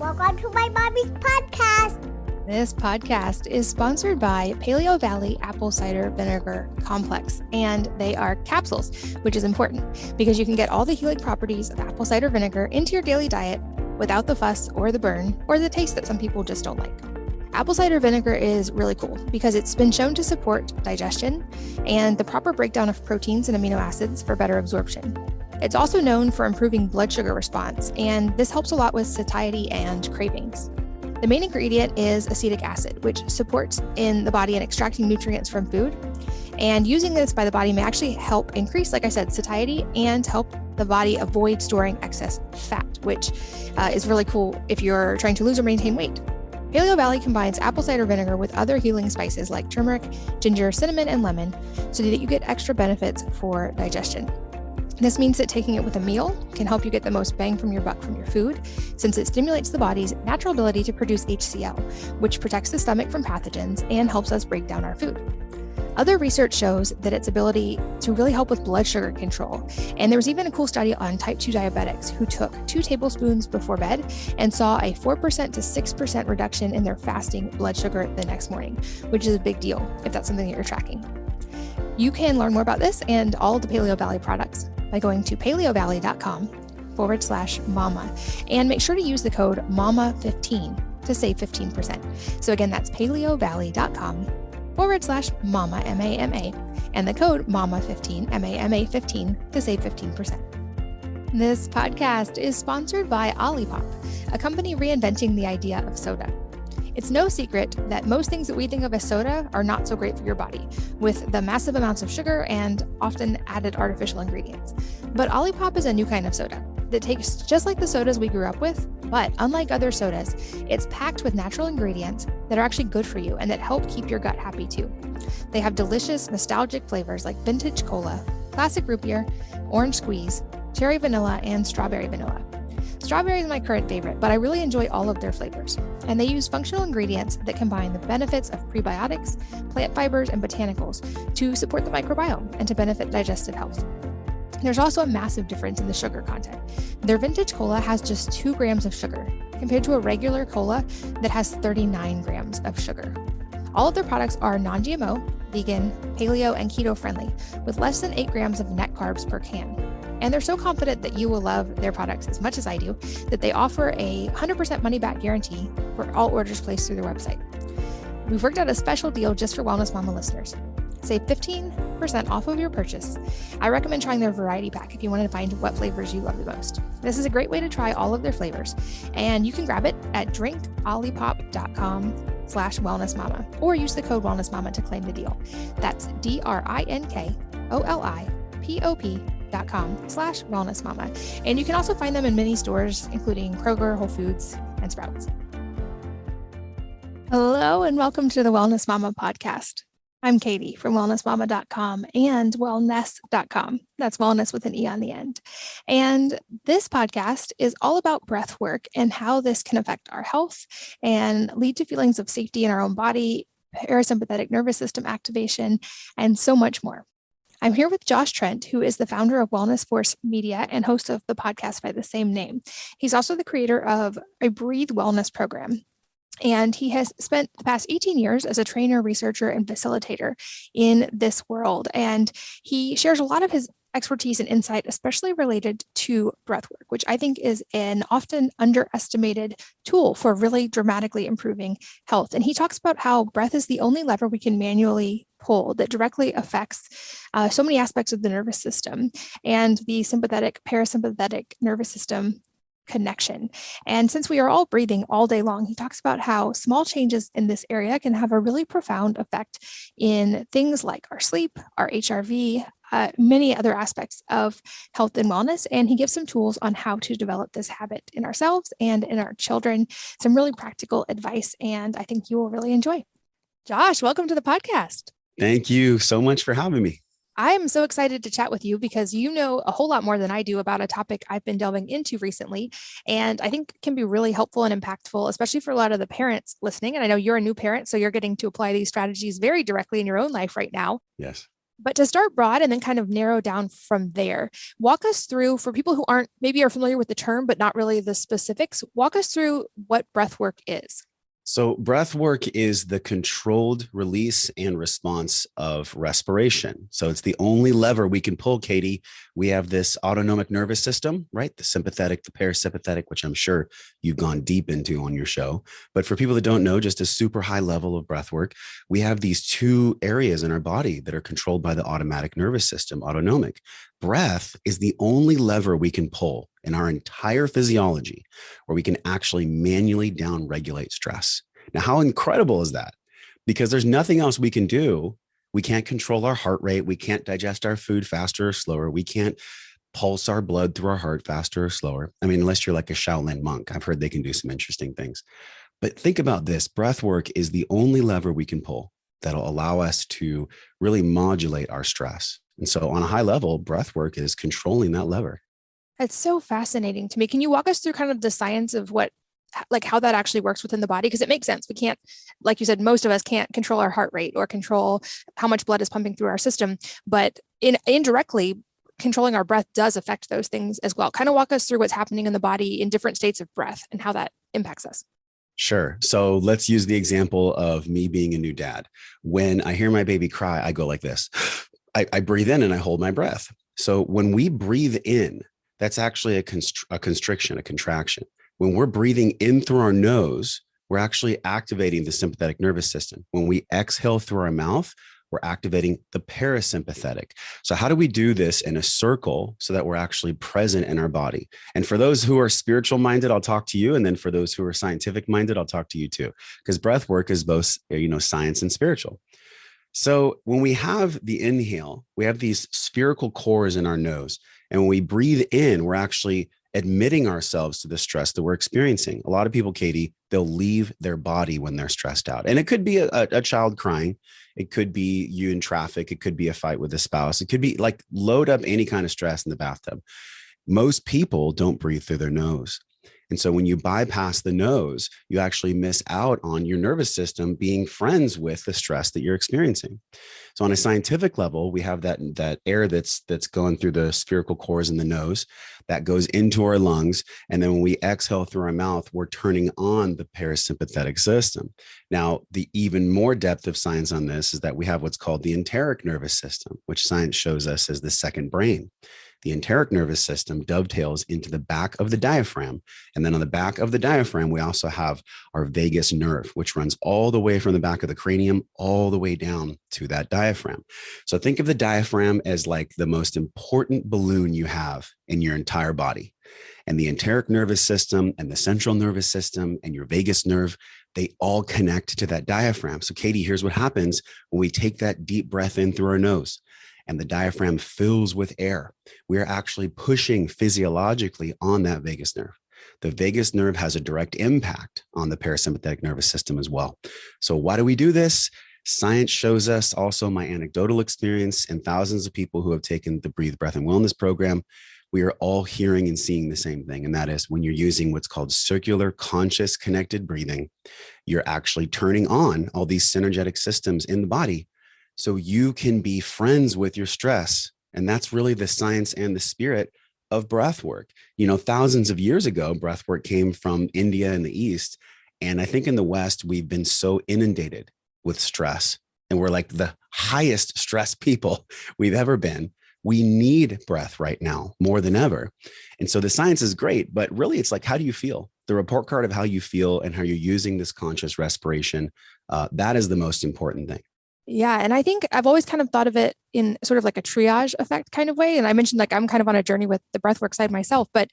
Welcome to my mommy's podcast. This podcast is sponsored by Paleo Valley Apple Cider Vinegar Complex, and they are capsules, which is important because you can get all the healing properties of apple cider vinegar into your daily diet without the fuss or the burn or the taste that some people just don't like. Apple cider vinegar is really cool because it's been shown to support digestion and the proper breakdown of proteins and amino acids for better absorption. It's also known for improving blood sugar response, and this helps a lot with satiety and cravings. The main ingredient is acetic acid, which supports in the body in extracting nutrients from food. And using this by the body may actually help increase, like I said, satiety and help the body avoid storing excess fat, which is really cool if you're trying to lose or maintain weight. Paleo Valley combines apple cider vinegar with other healing spices like turmeric, ginger, cinnamon, and lemon so that you get extra benefits for digestion. This means that taking it with a meal can help you get the most bang from your buck from your food, since it stimulates the body's natural ability to produce HCl, which protects the stomach from pathogens and helps us break down our food. Other research shows that its ability to really help with blood sugar control. And there was even a cool study on type 2 diabetics who took 2 tablespoons before bed and saw a 4% to 6% reduction in their fasting blood sugar the next morning, which is a big deal if that's something that you're tracking. You can learn more about this and all of the Paleo Valley products by going to paleovalley.com/mama, and make sure to use the code MAMA15 to save 15%. So again, that's paleovalley.com/mama, M-A-M-A, and the code MAMA15, M-A-M-A 15 to save 15%. This podcast is sponsored by Olipop, a company reinventing the idea of soda. It's no secret that most things that we think of as soda are not so great for your body, with the massive amounts of sugar and often added artificial ingredients. But Olipop is a new kind of soda that tastes just like the sodas we grew up with, but unlike other sodas, it's packed with natural ingredients that are actually good for you and that help keep your gut happy too. They have delicious, nostalgic flavors like vintage cola, classic root beer, orange squeeze, cherry vanilla, and strawberry vanilla. Strawberry is my current favorite, but I really enjoy all of their flavors. And they use functional ingredients that combine the benefits of prebiotics, plant fibers, and botanicals to support the microbiome and to benefit digestive health. There's also a massive difference in the sugar content. Their vintage cola has just 2 grams of sugar, compared to a regular cola that has 39 grams of sugar. All of their products are non-GMO, vegan, paleo, and keto friendly, with less than 8 grams of net carbs per can. And they're so confident that you will love their products as much as I do, that they offer a 100% money-back guarantee for all orders placed through their website. We've worked out a special deal just for Wellness Mama listeners. Save 15% off of your purchase. I recommend trying their variety pack if you want to find what flavors you love the most. This is a great way to try all of their flavors, and you can grab it at drinkolipop.com/wellnessmama or use the code wellnessmama to claim the deal. That's drinkolipop.com/wellnessmama. And you can also find them in many stores, including Kroger, Whole Foods, and Sprouts. Hello, and welcome to the Wellness Mama podcast. I'm Katie from wellnessmama.com and wellness.com. That's wellness with an E on the end. And this podcast is all about breath work and how this can affect our health and lead to feelings of safety in our own body, parasympathetic nervous system activation, and so much more. I'm here with Josh Trent, who is the founder of Wellness Force Media and host of the podcast by the same name. He's also the creator of a Breathe Wellness program. And he has spent the past 18 years as a trainer, researcher, and facilitator in this world. And he shares a lot of his expertise and insight, especially related to breathwork, which I think is an often underestimated tool for really dramatically improving health. And he talks about how breath is the only lever we can manually pull that directly affects so many aspects of the nervous system and the sympathetic, parasympathetic nervous system connection. And since we are all breathing all day long, he talks about how small changes in this area can have a really profound effect in things like our sleep, our HRV, many other aspects of health and wellness. And he gives some tools on how to develop this habit in ourselves and in our children, some really practical advice, and I think you will really enjoy. Josh, welcome to the podcast. Thank you so much for having me. I'm so excited to chat with you because you know a whole lot more than I do about a topic I've been delving into recently, and I think can be really helpful and impactful, especially for a lot of the parents listening. And I know you're a new parent, so you're getting to apply these strategies very directly in your own life right now. Yes. But to start broad and then kind of narrow down from there, walk us through, for people who aren't maybe are familiar with the term, but not really the specifics, walk us through what breathwork is. So, breath work is the controlled release and response of respiration. So, it's the only lever we can pull, Katie. We have this autonomic nervous system, right? The sympathetic, the parasympathetic, which I'm sure you've gone deep into on your show. But for people that don't know, just a super high level of breath work, we have these two areas in our body that are controlled by the automatic nervous system, autonomic. Breath is the only lever we can pull in our entire physiology where we can actually manually down-regulate stress. Now, how incredible is that? Because there's nothing else we can do. We can't control our heart rate. We can't digest our food faster or slower. We can't pulse our blood through our heart faster or slower. I mean, unless you're like a Shaolin monk. I've heard they can do some interesting things. But think about this. Breath work is the only lever we can pull that'll allow us to really modulate our stress. And so on a high level, breath work is controlling that lever. That's so fascinating to me. Can you walk us through kind of the science of how that actually works within the body? Because it makes sense. We can't, like you said, most of us can't control our heart rate or control how much blood is pumping through our system, but indirectly, controlling our breath does affect those things as well. Kind of walk us through what's happening in the body in different states of breath and how that impacts us. Sure. So let's use the example of me being a new dad. When I hear my baby cry, I go like this. I breathe in and I hold my breath. So when we breathe in, that's actually a constriction, a contraction. When we're breathing in through our nose, we're actually activating the sympathetic nervous system. When we exhale through our mouth, we're activating the parasympathetic. So how do we do this in a circle so that we're actually present in our body? And for those who are spiritual minded, I'll talk to you. And then for those who are scientific minded, I'll talk to you too, because breath work is both, science and spiritual. So when we have the inhale, we have these spherical cores in our nose. And when we breathe in, we're actually admitting ourselves to the stress that we're experiencing. A lot of people, Katie, they'll leave their body when they're stressed out. And it could be a child crying. It could be you in traffic. It could be a fight with a spouse. It could be like load up any kind of stress in the bathtub. Most people don't breathe through their nose. And so when you bypass the nose, you actually miss out on your nervous system being friends with the stress that you're experiencing. So on a scientific level, we have that air that's going through the spherical cores in the nose that goes into our lungs. And then when we exhale through our mouth, we're turning on the parasympathetic system. Now, the even more depth of science on this is that we have what's called the enteric nervous system, which science shows us as the second brain. The enteric nervous system dovetails into the back of the diaphragm. And then on the back of the diaphragm, we also have our vagus nerve, which runs all the way from the back of the cranium all the way down to that diaphragm. So think of the diaphragm as like the most important balloon you have in your entire body. And the enteric nervous system and the central nervous system and your vagus nerve, they all connect to that diaphragm. So Katie, here's what happens when we take that deep breath in through our nose and the diaphragm fills with air. We're actually pushing physiologically on that vagus nerve. The vagus nerve has a direct impact on the parasympathetic nervous system as well. So why do we do this? Science shows us, also my anecdotal experience and thousands of people who have taken the Breathe, Breath, and Wellness program, we are all hearing and seeing the same thing. And that is when you're using what's called circular conscious connected breathing, you're actually turning on all these synergetic systems in the body so you can be friends with your stress. And that's really the science and the spirit of breath work. Thousands of years ago, breath work came from India and the East. And I think in the West, we've been so inundated with stress. And we're like the highest stress people we've ever been. We need breath right now more than ever. And so the science is great, but really it's like, how do you feel? The report card of how you feel and how you're using this conscious respiration, that is the most important thing. Yeah. And I think I've always kind of thought of it in sort of like a triage effect kind of way. And I mentioned like I'm kind of on a journey with the breathwork side myself, but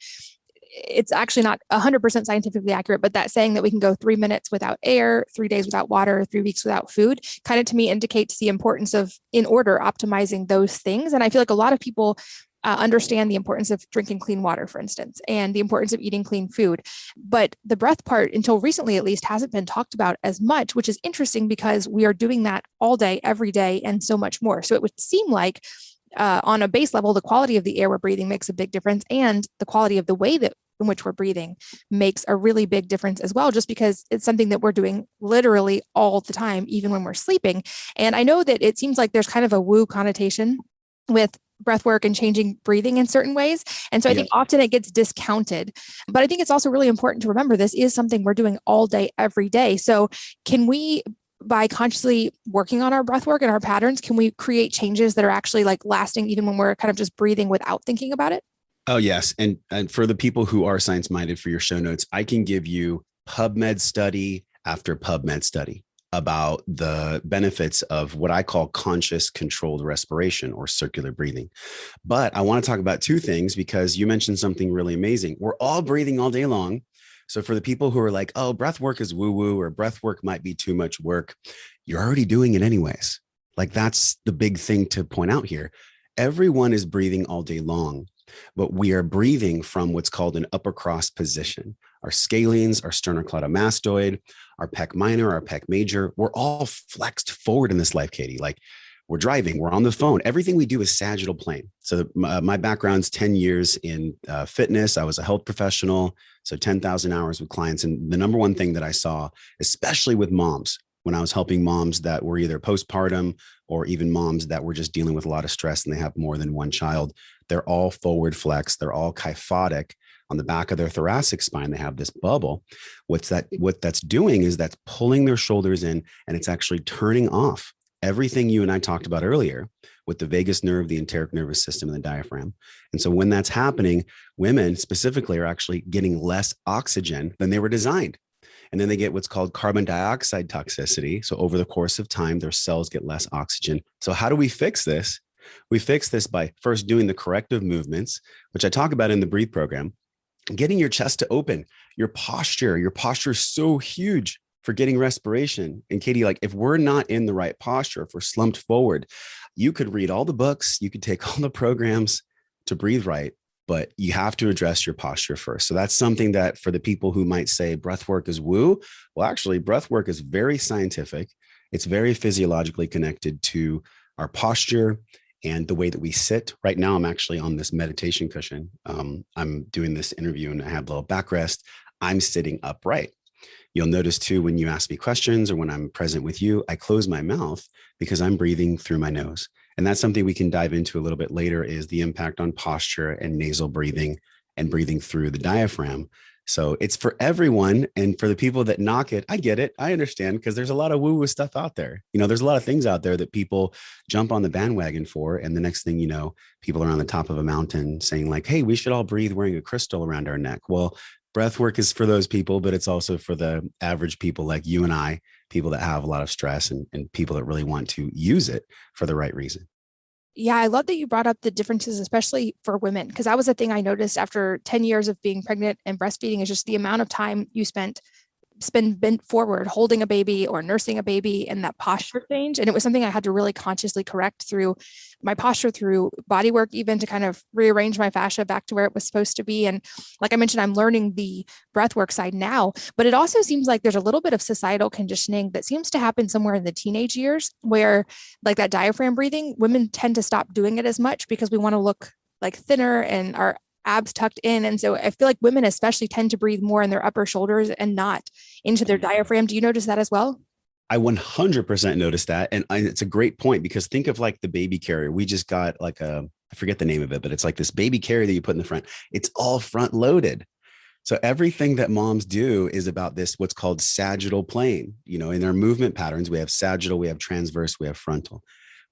it's actually not 100% scientifically accurate. But that saying that we can go 3 minutes without air, 3 days without water, 3 weeks without food, kind of to me indicates the importance of, in order, optimizing those things. And I feel like a lot of people understand the importance of drinking clean water, for instance, and the importance of eating clean food. But the breath part, until recently at least, hasn't been talked about as much, which is interesting because we are doing that all day, every day, and so much more. So it would seem like on a base level, the quality of the air we're breathing makes a big difference, and the quality of the way that in which we're breathing makes a really big difference as well, just because it's something that we're doing literally all the time, even when we're sleeping. And I know that it seems like there's kind of a woo connotation with breath work and changing breathing in certain ways. And so I think often it gets discounted, but I think it's also really important to remember this is something we're doing all day, every day. So can we, by consciously working on our breath work and our patterns, can we create changes that are actually like lasting even when we're kind of just breathing without thinking about it? Oh, yes. And for the people who are science minded, for your show notes, I can give you PubMed study after PubMed study about the benefits of what I call conscious controlled respiration or circular breathing. But I want to talk about two things because you mentioned something really amazing. We're all breathing all day long. So for the people who are like, oh, breath work is woo woo or breath work might be too much work, you're already doing it anyways. Like that's the big thing to point out here. Everyone is breathing all day long, but we are breathing from what's called an upper cross position. Our scalenes, our sternocleidomastoid, our pec minor, our pec major, we're all flexed forward in this life, Katie. Like we're driving, we're on the phone. Everything we do is sagittal plane. So my background's 10 years in fitness. I was a health professional. So 10,000 hours with clients. And the number one thing that I saw, especially with moms, when I was helping moms that were either postpartum or even moms that were just dealing with a lot of stress and they have more than one child, they're all forward flex. They're all kyphotic on the back of their thoracic spine. They have this bubble. What that's doing is that's pulling their shoulders in and it's actually turning off everything you and I talked about earlier with the vagus nerve, the enteric nervous system, and the diaphragm. And so when that's happening, women specifically are actually getting less oxygen than they were designed. And then they get what's called carbon dioxide toxicity. So over the course of time, their cells get less oxygen. So how do we fix this? We fix this by first doing the corrective movements, which I talk about in the Breathe program, getting your chest to open, your posture is so huge for getting respiration. And Katie, like if we're not in the right posture, if we're slumped forward, you could read all the books, you could take all the programs to breathe right, but you have to address your posture first. So that's something that for the people who might say breath work is woo, well, actually breath work is very scientific. It's very physiologically connected to our posture and the way that we sit. Right now, I'm actually on this meditation cushion. I'm doing this interview and I have a little backrest. I'm sitting upright. You'll notice too, when you ask me questions or when I'm present with you, I close my mouth because I'm breathing through my nose. And that's something we can dive into a little bit later is the impact on posture and nasal breathing and breathing through the diaphragm. So it's for everyone. And for the people that knock it, I get it. I understand because there's a lot of woo-woo stuff out there. You know, there's a lot of things out there that people jump on the bandwagon for. And the next thing you know, people are on the top of a mountain saying like, hey, we should all breathe wearing a crystal around our neck. Well, breath work is for those people, but it's also for the average people like you and I, people that have a lot of stress and people that really want to use it for the right reason. Yeah, I love that you brought up the differences, especially for women, because that was a thing I noticed after 10 years of being pregnant and breastfeeding is just the amount of time you spend bent forward, holding a baby or nursing a baby, and that posture change. And it was something I had to really consciously correct through my posture, through body work, even to kind of rearrange my fascia back to where it was supposed to be. And like I mentioned, I'm learning the breathwork side now, but it also seems like there's a little bit of societal conditioning that seems to happen somewhere in the teenage years where like that diaphragm breathing, women tend to stop doing it as much because we want to look like thinner and our abs tucked in. And so I feel like women especially tend to breathe more in their upper shoulders and not into their diaphragm. Do you notice that as well? I 100% noticed that. And it's a great point because think of like the baby carrier. We just got like I forget the name of it, but it's like this baby carrier that you put in the front. It's all front loaded. So everything that moms do is about this, what's called sagittal plane. You know, in our movement patterns, we have sagittal, we have transverse, we have frontal.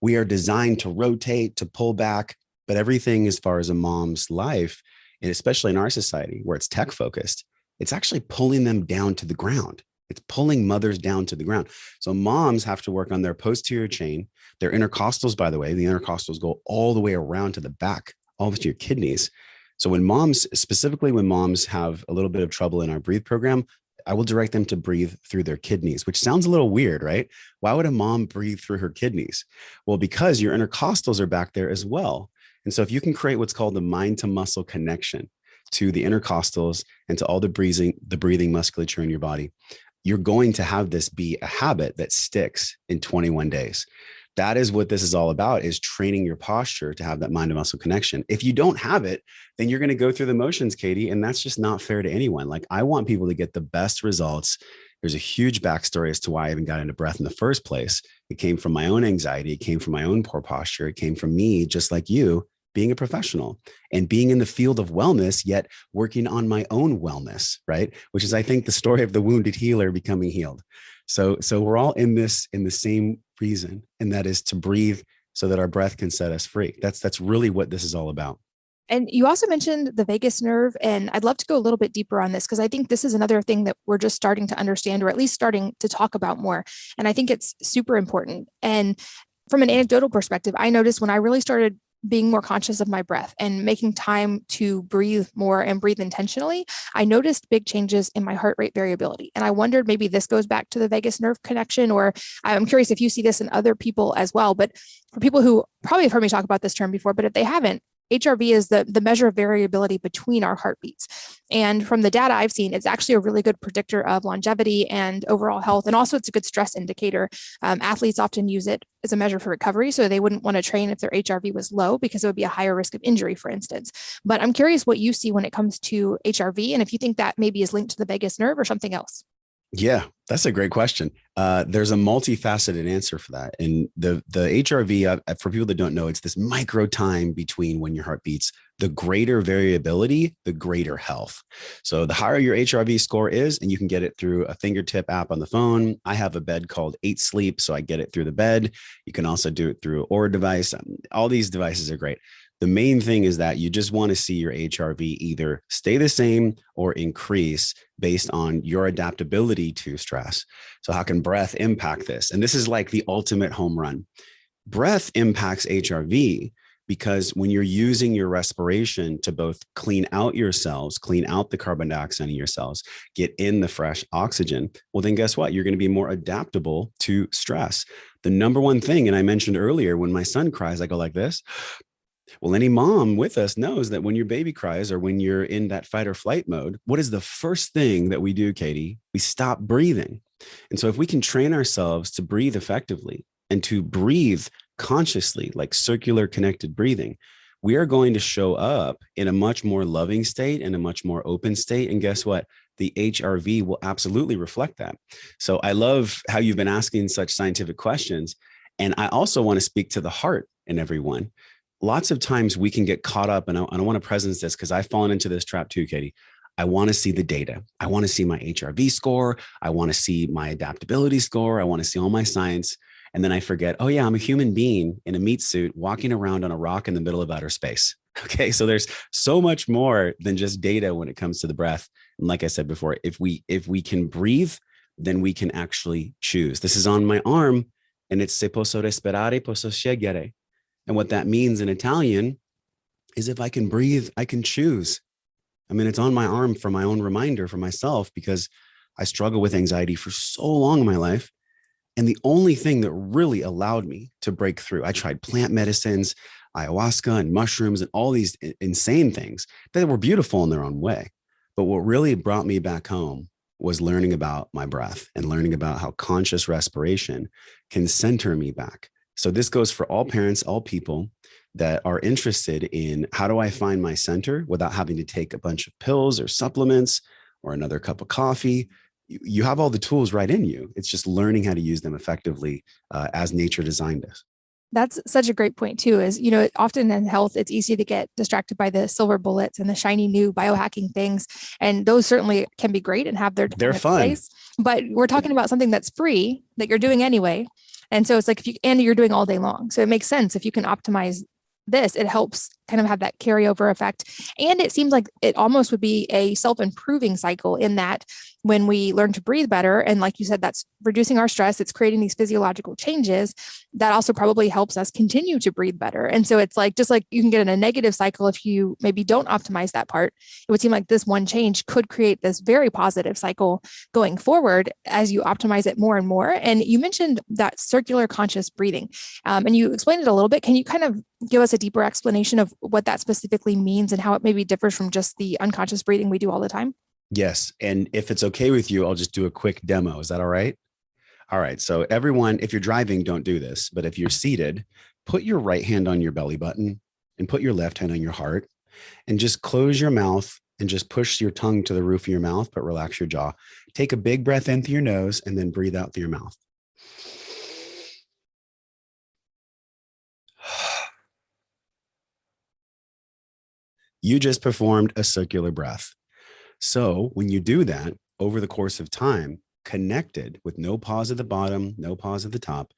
We are designed to rotate, to pull back, but everything as far as a mom's life, and especially in our society where it's tech focused, it's actually pulling them down to the ground. It's pulling mothers down to the ground. So moms have to work on their posterior chain, their intercostals, by the way, the intercostals go all the way around to the back, all to your kidneys. So when moms, specifically when moms have a little bit of trouble in our Breathe program, I will direct them to breathe through their kidneys, which sounds a little weird, right? Why would a mom breathe through her kidneys? Well, because your intercostals are back there as well. And so if you can create what's called the mind to muscle connection to the intercostals and to all the breathing musculature in your body, you're going to have this be a habit that sticks in 21 days. That is what this is all about, is training your posture to have that mind to muscle connection. If you don't have it, then you're going to go through the motions, Katie. And that's just not fair to anyone. Like, I want people to get the best results. There's a huge backstory as to why I even got into breath in the first place. It came from my own anxiety. It came from my own poor posture. It came from me, just like you, being a professional and being in the field of wellness, yet working on my own wellness, right? Which is, I think, the story of the wounded healer becoming healed. So we're all in this in the same reason, and that is to breathe so that our breath can set us free. That's really what this is all about. And you also mentioned the vagus nerve, and I'd love to go a little bit deeper on this because I think this is another thing that we're just starting to understand, or at least starting to talk about more. And I think it's super important. And from an anecdotal perspective, I noticed when I really started being more conscious of my breath and making time to breathe more and breathe intentionally, I noticed big changes in my heart rate variability. And I wondered, maybe this goes back to the vagus nerve connection, or I'm curious if you see this in other people as well. But for people who probably have heard me talk about this term before, but if they haven't, HRV is the measure of variability between our heartbeats. And from the data I've seen, it's actually a really good predictor of longevity and overall health. And also it's a good stress indicator. Athletes often use it as a measure for recovery. So they wouldn't want to train if their HRV was low because it would be a higher risk of injury, for instance. But I'm curious what you see when it comes to HRV, and if you think that maybe is linked to the vagus nerve or something else. Yeah, that's a great question. There's a multifaceted answer for that. And the HRV, for people that don't know, it's this micro time between when your heart beats. The greater variability, the greater health. So the higher your HRV score is, and you can get it through a fingertip app on the phone. I have a bed called 8 Sleep, so I get it through the bed. You can also do it through an Oura device. All these devices are great. The main thing is that you just want to see your HRV either stay the same or increase based on your adaptability to stress. So how can breath impact this? And this is like the ultimate home run. Breath impacts HRV because when you're using your respiration to both clean out your cells, clean out the carbon dioxide in your cells, get in the fresh oxygen, well, then guess what? You're going to be more adaptable to stress. The number one thing, and I mentioned earlier, when my son cries, I go like this. Well, any mom with us knows that when your baby cries or when you're in that fight or flight mode, what is the first thing that we do, Katie? We stop breathing. And so if we can train ourselves to breathe effectively and to breathe consciously, like circular connected breathing, we are going to show up in a much more loving state and a much more open state. And guess what? The HRV will absolutely reflect that. So I love how you've been asking such scientific questions. And I also want to speak to the heart in everyone. Lots of times we can get caught up, and I want to presence this because I've fallen into this trap too, Katie. I want to see the data. I want to see my HRV score. I want to see my adaptability score. I want to see all my science. And then I forget, oh yeah, I'm a human being in a meat suit walking around on a rock in the middle of outer space. Okay. So there's so much more than just data when it comes to the breath. And like I said before, if we can breathe, then we can actually choose. This is on my arm, and it's se posso respirare, posso scegliere. And what that means in Italian is if I can breathe, I can choose. I mean, it's on my arm for my own reminder for myself, because I struggle with anxiety for so long in my life. And the only thing that really allowed me to break through, I tried plant medicines, ayahuasca and mushrooms and all these insane things that were beautiful in their own way. But what really brought me back home was learning about my breath and learning about how conscious respiration can center me back. So this goes for all parents, all people that are interested in how do I find my center without having to take a bunch of pills or supplements or another cup of coffee. You have all the tools right in you. It's just learning how to use them effectively as nature designed us. That's such a great point too, is, often in health, it's easy to get distracted by the silver bullets and the shiny new biohacking things. And those certainly can be great and have their fun place. But we're talking about something that's free that you're doing anyway. And so it's like, and you're doing all day long. So it makes sense if you can optimize this, it helps kind of have that carryover effect. And it seems like it almost would be a self-improving cycle in that when we learn to breathe better, and like you said, that's reducing our stress, it's creating these physiological changes that also probably helps us continue to breathe better. And so it's like, just like you can get in a negative cycle if you maybe don't optimize that part, it would seem like this one change could create this very positive cycle going forward as you optimize it more and more. And you mentioned that circular conscious breathing, and you explained it a little bit. Can you kind of give us a deeper explanation of what that specifically means and how it maybe differs from just the unconscious breathing we do all the time? Yes. And if it's okay with you, I'll just do a quick demo. Is that all right? All right. So everyone, if you're driving, don't do this. But if you're seated, put your right hand on your belly button and put your left hand on your heart and just close your mouth and just push your tongue to the roof of your mouth, but relax your jaw. Take a big breath in through your nose and then breathe out through your mouth. You just performed a circular breath. So when you do that over the course of time, connected with no pause at the bottom, no pause at the top,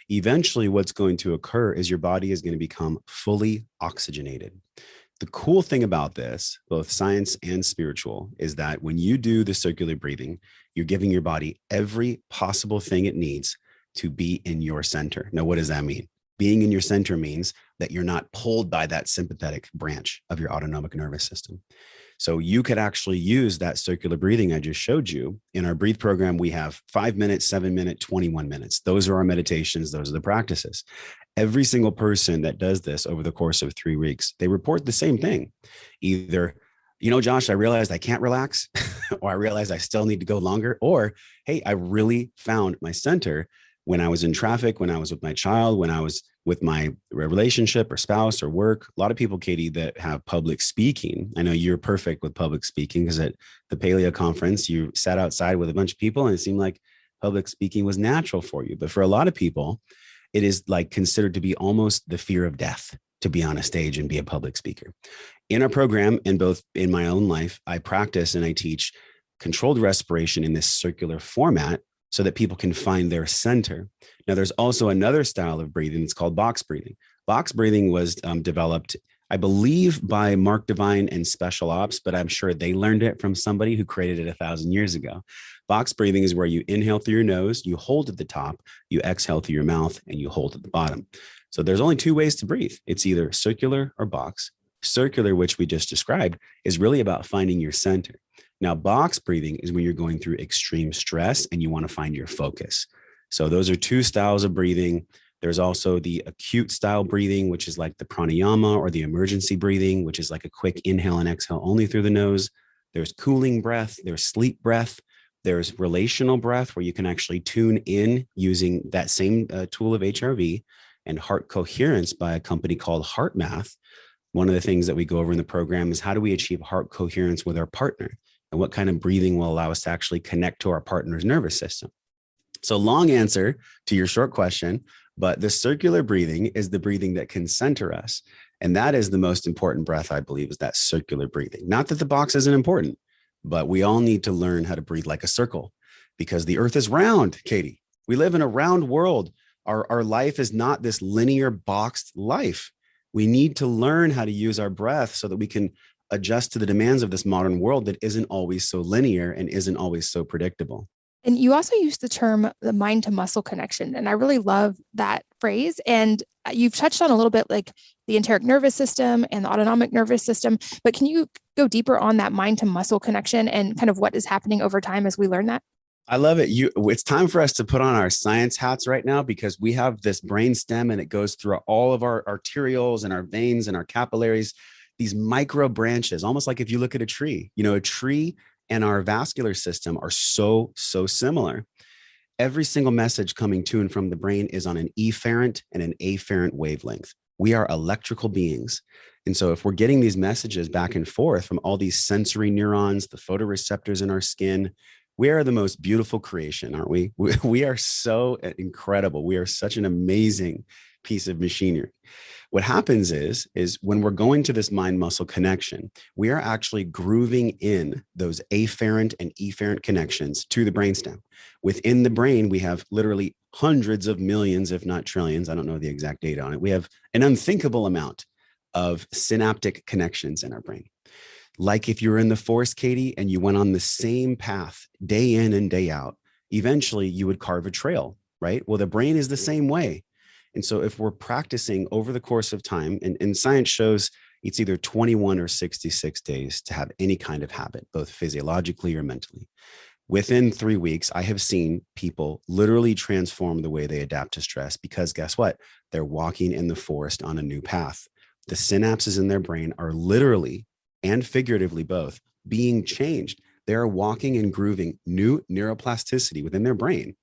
eventually what's going to occur is your body is going to become fully oxygenated. The cool thing about this, both science and spiritual, is that when you do the circular breathing, you're giving your body every possible thing it needs to be in your center. Now, what does that mean? Being in your center means that you're not pulled by that sympathetic branch of your autonomic nervous system. So you could actually use that circular breathing I just showed you. In our breathe program, we have 5 minutes, 7 minutes, 21 minutes. Those are our meditations. Those are the practices. Every single person that does this over the course of 3 weeks, they report the same thing. Either, Josh, I realized I can't relax, or I realized I still need to go longer, or, hey, I really found my center when I was in traffic, when I was with my child, when I was with my relationship or spouse or work. A lot of people, Katie, that have public speaking. I know you're perfect with public speaking because at the Paleo conference, you sat outside with a bunch of people and it seemed like public speaking was natural for you. But for a lot of people, it is like considered to be almost the fear of death to be on a stage and be a public speaker. In our program, and both in my own life, I practice and I teach controlled respiration in this circular format so that people can find their center. Now, there's also another style of breathing. It's called box breathing. Box breathing was developed, I believe, by Mark Divine and Special Ops, but I'm sure they learned it from somebody who created it 1,000 years ago. Box breathing is where you inhale through your nose, you hold at the top, you exhale through your mouth, and you hold at the bottom. So there's only 2 ways to breathe. It's either circular or box. Circular, which we just described, is really about finding your center. Now, box breathing is when you're going through extreme stress and you want to find your focus. So those are 2 styles of breathing. There's also the acute style breathing, which is like the pranayama, or the emergency breathing, which is like a quick inhale and exhale only through the nose. There's cooling breath. There's sleep breath. There's relational breath, where you can actually tune in using that same tool of HRV, and heart coherence by a company called HeartMath. One of the things that we go over in the program is how do we achieve heart coherence with our partner, and what kind of breathing will allow us to actually connect to our partner's nervous system. So, long answer to your short question, but the circular breathing is the breathing that can center us. And that is the most important breath, I believe, is that circular breathing. Not that the box isn't important, but we all need to learn how to breathe like a circle, because the earth is round, Katie. We live in a round world. Our life is not this linear boxed life. We need to learn how to use our breath so that we can adjust to the demands of this modern world that isn't always so linear and isn't always so predictable. And you also use the term the mind to muscle connection. And I really love that phrase. And you've touched on a little bit like the enteric nervous system and the autonomic nervous system, but can you go deeper on that mind to muscle connection and kind of what is happening over time as we learn that? I love it. It's time for us to put on our science hats right now, because we have this brain stem and it goes through all of our arterioles and our veins and our capillaries, these micro branches, almost like if you look at a tree, a tree and our vascular system are so similar. Every single message coming to and from the brain is on an efferent and an afferent wavelength. We are electrical beings. And so if we're getting these messages back and forth from all these sensory neurons, the photoreceptors in our skin, we are the most beautiful creation, aren't we? We are so incredible. We are such an amazing piece of machinery. What happens is when we're going to this mind muscle connection, we are actually grooving in those afferent and efferent connections to the brainstem. Within the brain, we have literally hundreds of millions, if not trillions. I don't know the exact data on it. We have an unthinkable amount of synaptic connections in our brain. Like if you were in the forest, Katie, and you went on the same path day in and day out, eventually you would carve a trail, right? Well, the brain is the same way. And so if we're practicing over the course of time, and science shows it's either 21 or 66 days to have any kind of habit, both physiologically or mentally. Within 3 weeks, I have seen people literally transform the way they adapt to stress, because guess what? They're walking in the forest on a new path. The synapses in their brain are literally and figuratively both being changed. They are walking and grooving new neuroplasticity within their brain.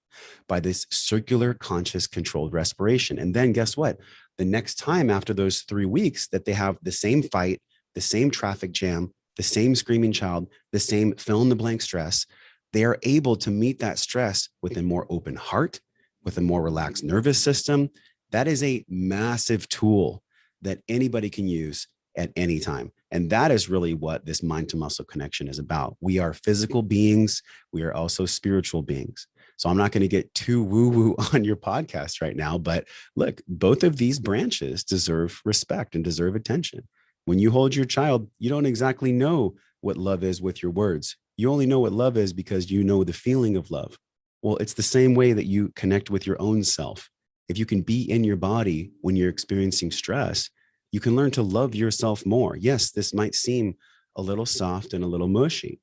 by this circular, conscious, controlled respiration. And then guess what? The next time after those 3 weeks that they have the same fight, the same traffic jam, the same screaming child, the same fill in the blank stress, they are able to meet that stress with a more open heart, with a more relaxed nervous system. That is a massive tool that anybody can use at any time. And that is really what this mind to muscle connection is about. We are physical beings. We are also spiritual beings. So I'm not going to get too woo-woo on your podcast right now, but look, both of these branches deserve respect and deserve attention. When you hold your child, you don't exactly know what love is with your words. You only know what love is because you know the feeling of love. Well, it's the same way that you connect with your own self. If you can be in your body when you're experiencing stress, you can learn to love yourself more. Yes, this might seem a little soft and a little mushy,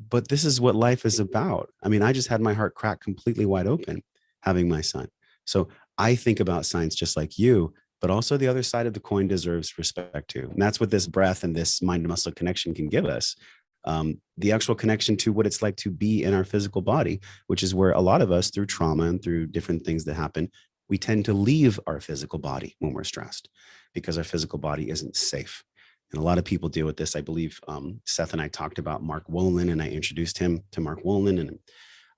but this is what life is about. I mean, I just had my heart crack completely wide open having my son. So I think about science just like you, but also the other side of the coin deserves respect too. And that's what this breath and this mind to muscle connection can give us. The actual connection to what it's like to be in our physical body, which is where a lot of us through trauma and through different things that happen, we tend to leave our physical body when we're stressed because our physical body isn't safe. And a lot of people deal with this. I believe Seth and I talked about Mark Wolin, and I introduced him to Mark Wolin. And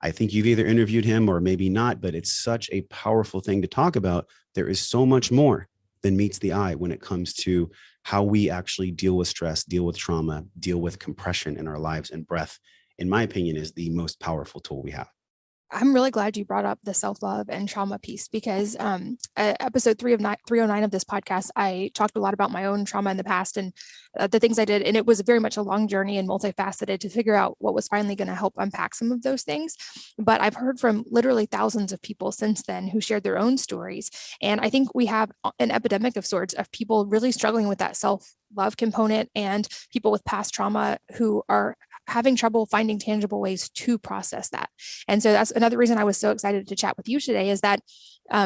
I think you've either interviewed him or maybe not, but it's such a powerful thing to talk about. There is so much more than meets the eye when it comes to how we actually deal with stress, deal with trauma, deal with compression in our lives. And breath, in my opinion, is the most powerful tool we have. I'm really glad you brought up the self-love and trauma piece because episode 309 of this podcast, I talked a lot about my own trauma in the past and the things I did. And it was very much a long journey and multifaceted to figure out what was finally going to help unpack some of those things. But I've heard from literally thousands of people since then who shared their own stories. And I think we have an epidemic of sorts of people really struggling with that self-love component and people with past trauma who are having trouble finding tangible ways to process that. And so that's another reason I was so excited to chat with you today is that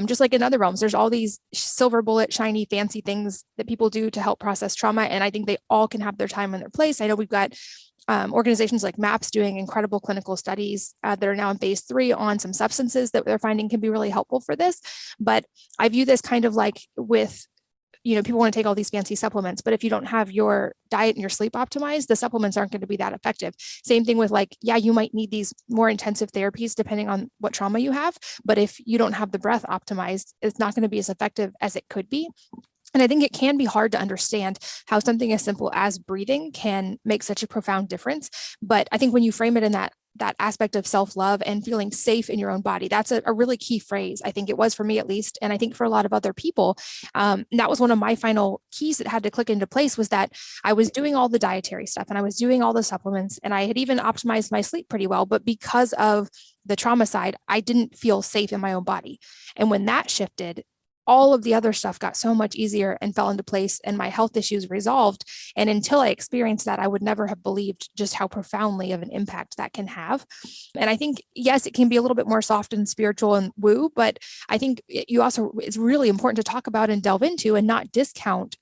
just like in other realms, there's all these silver bullet, shiny, fancy things that people do to help process trauma. And I think they all can have their time and their place. I know we've got organizations like MAPS doing incredible clinical studies that are now in phase 3 on some substances that they're finding can be really helpful for this. But I view this kind of like with people want to take all these fancy supplements, but if you don't have your diet and your sleep optimized, the supplements aren't going to be that effective. Same thing with you might need these more intensive therapies depending on what trauma you have. But if you don't have the breath optimized, it's not going to be as effective as it could be. And I think it can be hard to understand how something as simple as breathing can make such a profound difference. But I think when you frame it in that aspect of self-love and feeling safe in your own body, that's a really key phrase. I think it was for me at least. And I think for a lot of other people, that was one of my final keys that had to click into place was that I was doing all the dietary stuff and I was doing all the supplements and I had even optimized my sleep pretty well. But because of the trauma side, I didn't feel safe in my own body. And when that shifted, all of the other stuff got so much easier and fell into place and my health issues resolved. And until I experienced that, I would never have believed just how profoundly of an impact that can have. And I think, yes, it can be a little bit more soft and spiritual and woo, but I think it's really important to talk about and delve into and not discount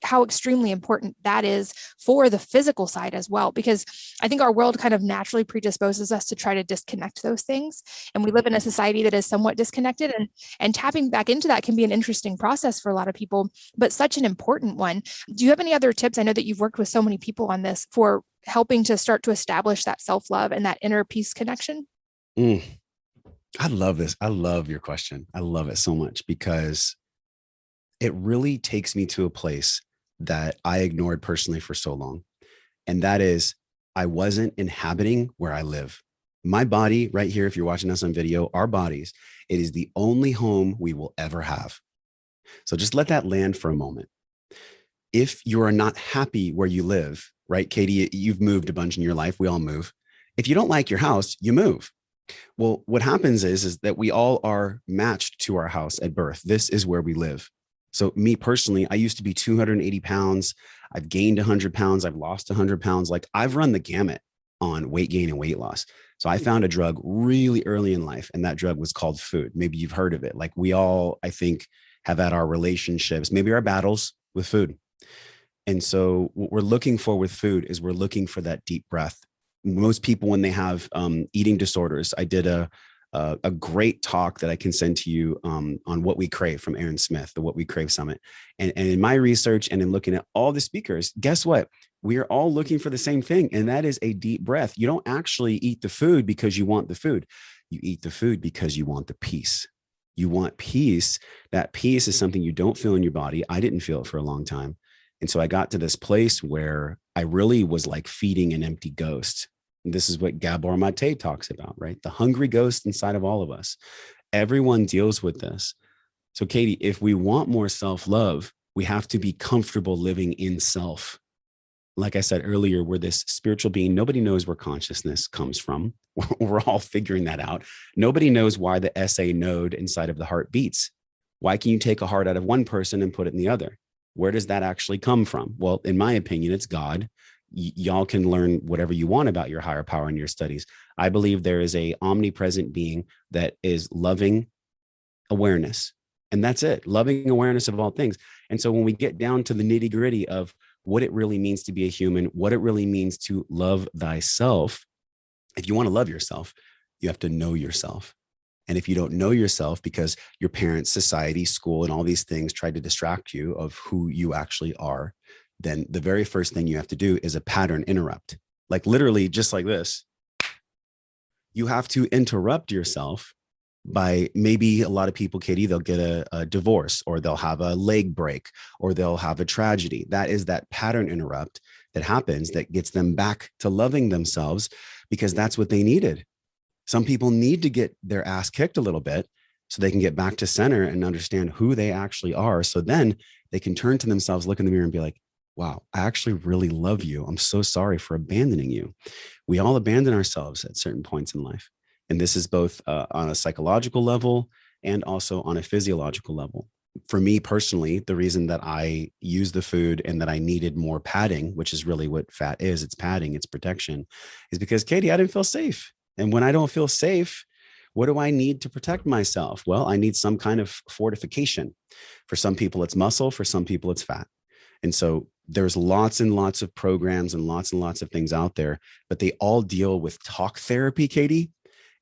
how extremely important that is for the physical side as well, because I think our world kind of naturally predisposes us to try to disconnect those things. And we live in a society that is somewhat disconnected, and tapping back into that can be an interesting process for a lot of people, but such an important one. Do you have any other tips? I know that you've worked with so many people on this for helping to start to establish that self-love and that inner peace connection. I love this. I love your question. I love it so much because it really takes me to a place that I ignored personally for so long. And that is, I wasn't inhabiting where I live. My body right here, if you're watching us on video, our bodies, it is the only home we will ever have. So just let that land for a moment. If you are not happy where you live, right, Katie, you've moved a bunch in your life. We all move. If you don't like your house, you move. Well, what happens is that we all are matched to our house at birth. This is where we live. So me personally, I used to be 280 pounds. I've gained 100 pounds. I've lost 100 pounds. Like I've run the gamut on weight gain and weight loss. So I found a drug really early in life, and that drug was called food. Maybe you've heard of it. Like we all, I think, have had our relationships, maybe our battles with food. And so what we're looking for with food is we're looking for that deep breath. Most people, when they have eating disorders, I did a a great talk that I can send to you on What We Crave from Aaron Smith, the What We Crave Summit. And in my research and in looking at all the speakers, guess what? We are all looking for the same thing, and that is a deep breath. You don't actually eat the food because you want the food. You eat the food because you want the peace. You want peace. That peace is something you don't feel in your body. I didn't feel it for a long time. And so I got to this place where I really was like feeding an empty ghost. And this is what Gabor Mate talks about, right? The hungry ghost inside of all of us. Everyone deals with this. So Katie, if we want more self-love, we have to be comfortable living in self. Like I said earlier, we're this spiritual being. Nobody knows where consciousness comes from. We're all figuring that out. Nobody knows why the SA node inside of the heart beats. Why can you take a heart out of one person and put it in the other? Where does that actually come from? Well, in my opinion, it's God. Y'all can learn whatever you want about your higher power in your studies. I believe there is a omnipresent being that is loving awareness. And that's it, loving awareness of all things. And so when we get down to the nitty gritty of what it really means to be a human, what it really means to love thyself, if you want to love yourself, you have to know yourself. And if you don't know yourself because your parents, society, school, and all these things tried to distract you of who you actually are, then the very first thing you have to do is a pattern interrupt. Like literally just like this. You have to interrupt yourself by, maybe a lot of people, Katie, they'll get a divorce, or they'll have a leg break, or they'll have a tragedy. That is that pattern interrupt that happens that gets them back to loving themselves, because that's what they needed. Some people need to get their ass kicked a little bit so they can get back to center and understand who they actually are. So then they can turn to themselves, look in the mirror and be like, wow, I actually really love you. I'm so sorry for abandoning you. We all abandon ourselves at certain points in life. And this is both on a psychological level and also on a physiological level. For me personally, the reason that I use the food and that I needed more padding, which is really what fat is, it's padding, it's protection, is because, Katie, I didn't feel safe. And when I don't feel safe, what do I need to protect myself? Well, I need some kind of fortification. For some people, it's muscle. For some people, it's fat. And so there's lots and lots of programs and lots of things out there, but they all deal with talk therapy, Katie.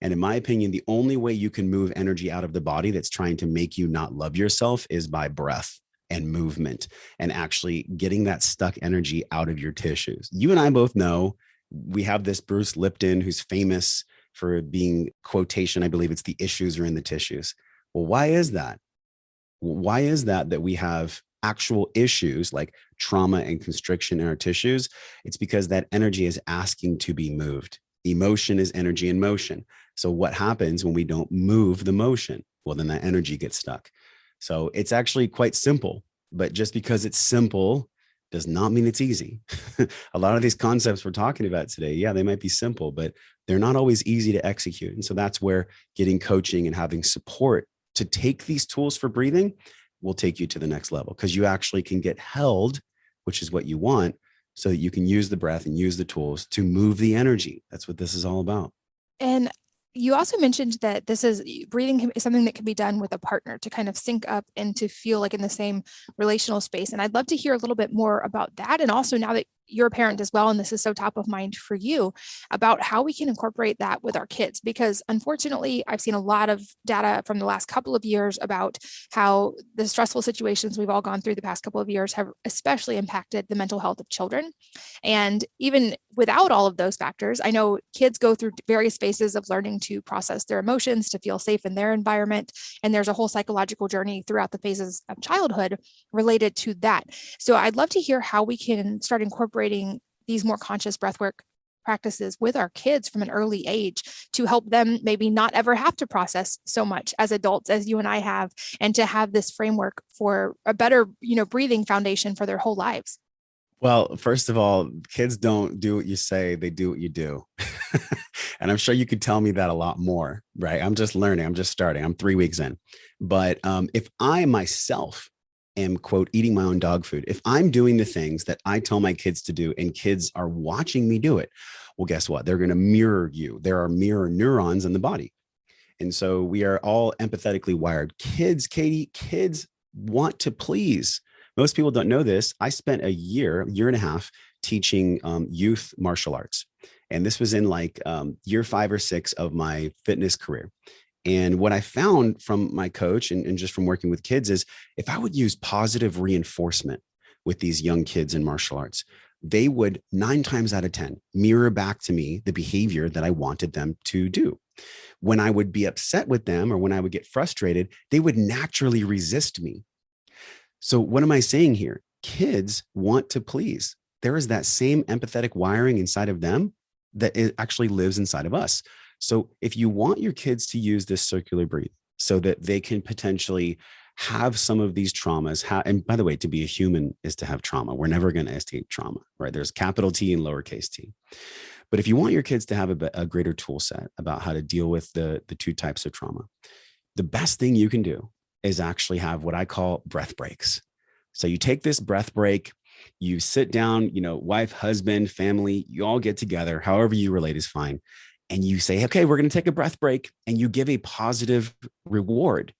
And in my opinion, the only way you can move energy out of the body that's trying to make you not love yourself is by breath and movement and actually getting that stuck energy out of your tissues. You and I both know we have this Bruce Lipton, who's famous for being quotation. I believe it's the issues are in the tissues. Well, why is that? Why is that we have actual issues like trauma and constriction in our tissues? It's because that energy is asking to be moved. Emotion is energy in motion. So what happens when we don't move the motion? Well, then that energy gets stuck. So it's actually quite simple, but just because it's simple does not mean it's easy. A lot of these concepts we're talking about today, yeah, they might be simple, but they're not always easy to execute. And so that's where getting coaching and having support to take these tools for breathing will take you to the next level, because you actually can get held, which is what you want, so that you can use the breath and use the tools to move the energy. That's what this is all about. And you also mentioned that breathing is something that can be done with a partner to kind of sync up and to feel like in the same relational space. And I'd love to hear a little bit more about that. And also, now that you're a parent as well, and this is so top of mind for you, about how we can incorporate that with our kids. Because unfortunately, I've seen a lot of data from the last couple of years about how the stressful situations we've all gone through the past couple of years have especially impacted the mental health of children. And even without all of those factors, I know kids go through various phases of learning to process their emotions, to feel safe in their environment. And there's a whole psychological journey throughout the phases of childhood related to that. So I'd love to hear how we can start incorporating these more conscious breathwork practices with our kids from an early age to help them maybe not ever have to process so much as adults as you and I have, and to have this framework for a better, breathing foundation for their whole lives. Well, first of all, kids don't do what you say, they do what you do. And I'm sure you could tell me that a lot more, right? I'm just learning, I'm just starting, I'm 3 weeks in. But if I myself am, quote, eating my own dog food, if I'm doing the things that I tell my kids to do and kids are watching me do it, well, guess what? They're going to mirror you. There are mirror neurons in the body. And so we are all empathetically wired. Kids, Katie, kids want to please. Most people don't know this. I spent a year and a half teaching youth martial arts. And this was in like year 5 or 6 of my fitness career. And what I found from my coach and just from working with kids is if I would use positive reinforcement with these young kids in martial arts, they would 9 times out of 10 mirror back to me the behavior that I wanted them to do. When I would be upset with them or when I would get frustrated, they would naturally resist me. So what am I saying here? Kids want to please. There is that same empathetic wiring inside of them that it actually lives inside of us. So if you want your kids to use this circular breathe so that they can potentially have some of these traumas, and by the way, to be a human is to have trauma. We're never going to escape trauma, right? There's capital T and lowercase t. But if you want your kids to have a greater tool set about how to deal with the 2 types of trauma, the best thing you can do is actually have what I call breath breaks. So you take this breath break, you sit down, wife, husband, family, you all get together, however you relate is fine. And you say, okay, we're going to take a breath break, and you give a positive reward.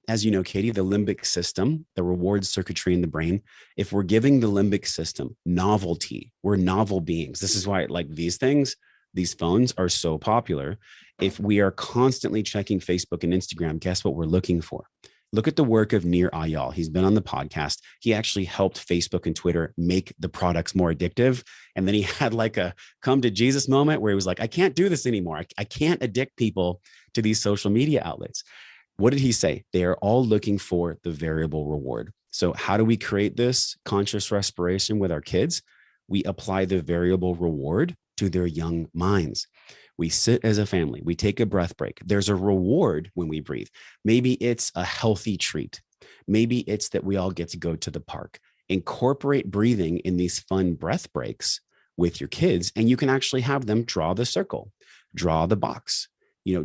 As you know, Katie, the limbic system, the reward circuitry in the brain, if we're giving the limbic system novelty, we're novel beings. This is why like these things, these phones are so popular. If we are constantly checking Facebook and Instagram, guess what we're looking for? Look at the work of Nir Ayal. He's been on the podcast. He actually helped Facebook and Twitter make the products more addictive. And then he had like a come to Jesus moment where he was like, I can't do this anymore. I can't addict people to these social media outlets. What did he say? They are all looking for the variable reward. So how do we create this conscious respiration with our kids? We apply the variable reward to their young minds. We sit as a family. We take a breath break. There's a reward when we breathe. Maybe it's a healthy treat. Maybe it's that we all get to go to the park. Incorporate breathing in these fun breath breaks with your kids, and you can actually have them draw the circle, draw the box,